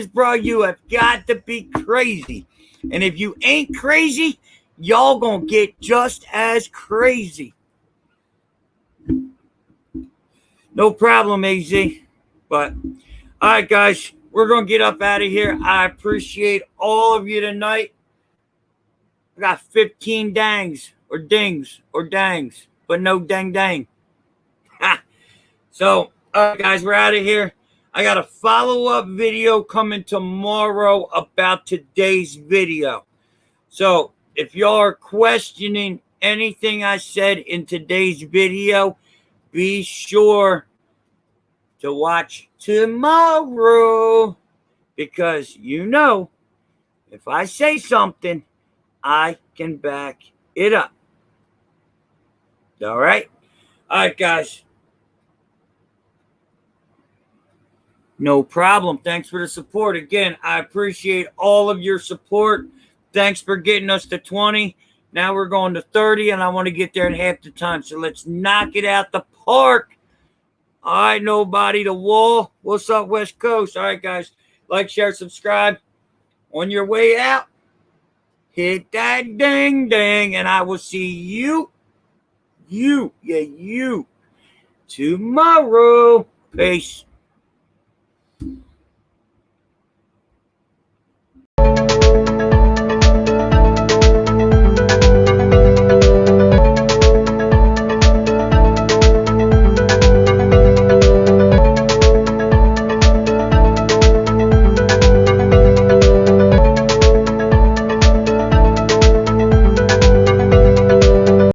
bro, you have got to be crazy. And if you ain't crazy, y'all gonna get just as crazy. No problem, AZ. But, all right, guys, we're going to get up out of here. I appreciate all of you tonight. I got 15 dangs or dings or dangs, but no dang dang. So, all right, guys, we're out of here. I got a follow-up video coming tomorrow about today's video. So, if y'all are questioning anything I said in today's video, be sure to watch tomorrow, because you know, if I say something, I can back it up. All right? All right, guys. No problem. Thanks for the support. Again, I appreciate all of your support. Thanks for getting us to 20. Now we're going to 30, and I want to get there in half the time. So let's knock it out the park. All right, nobody to wall. What's up, West Coast? All right, guys. Like, share, subscribe. On your way out, hit that ding ding, and I will see you tomorrow. Peace.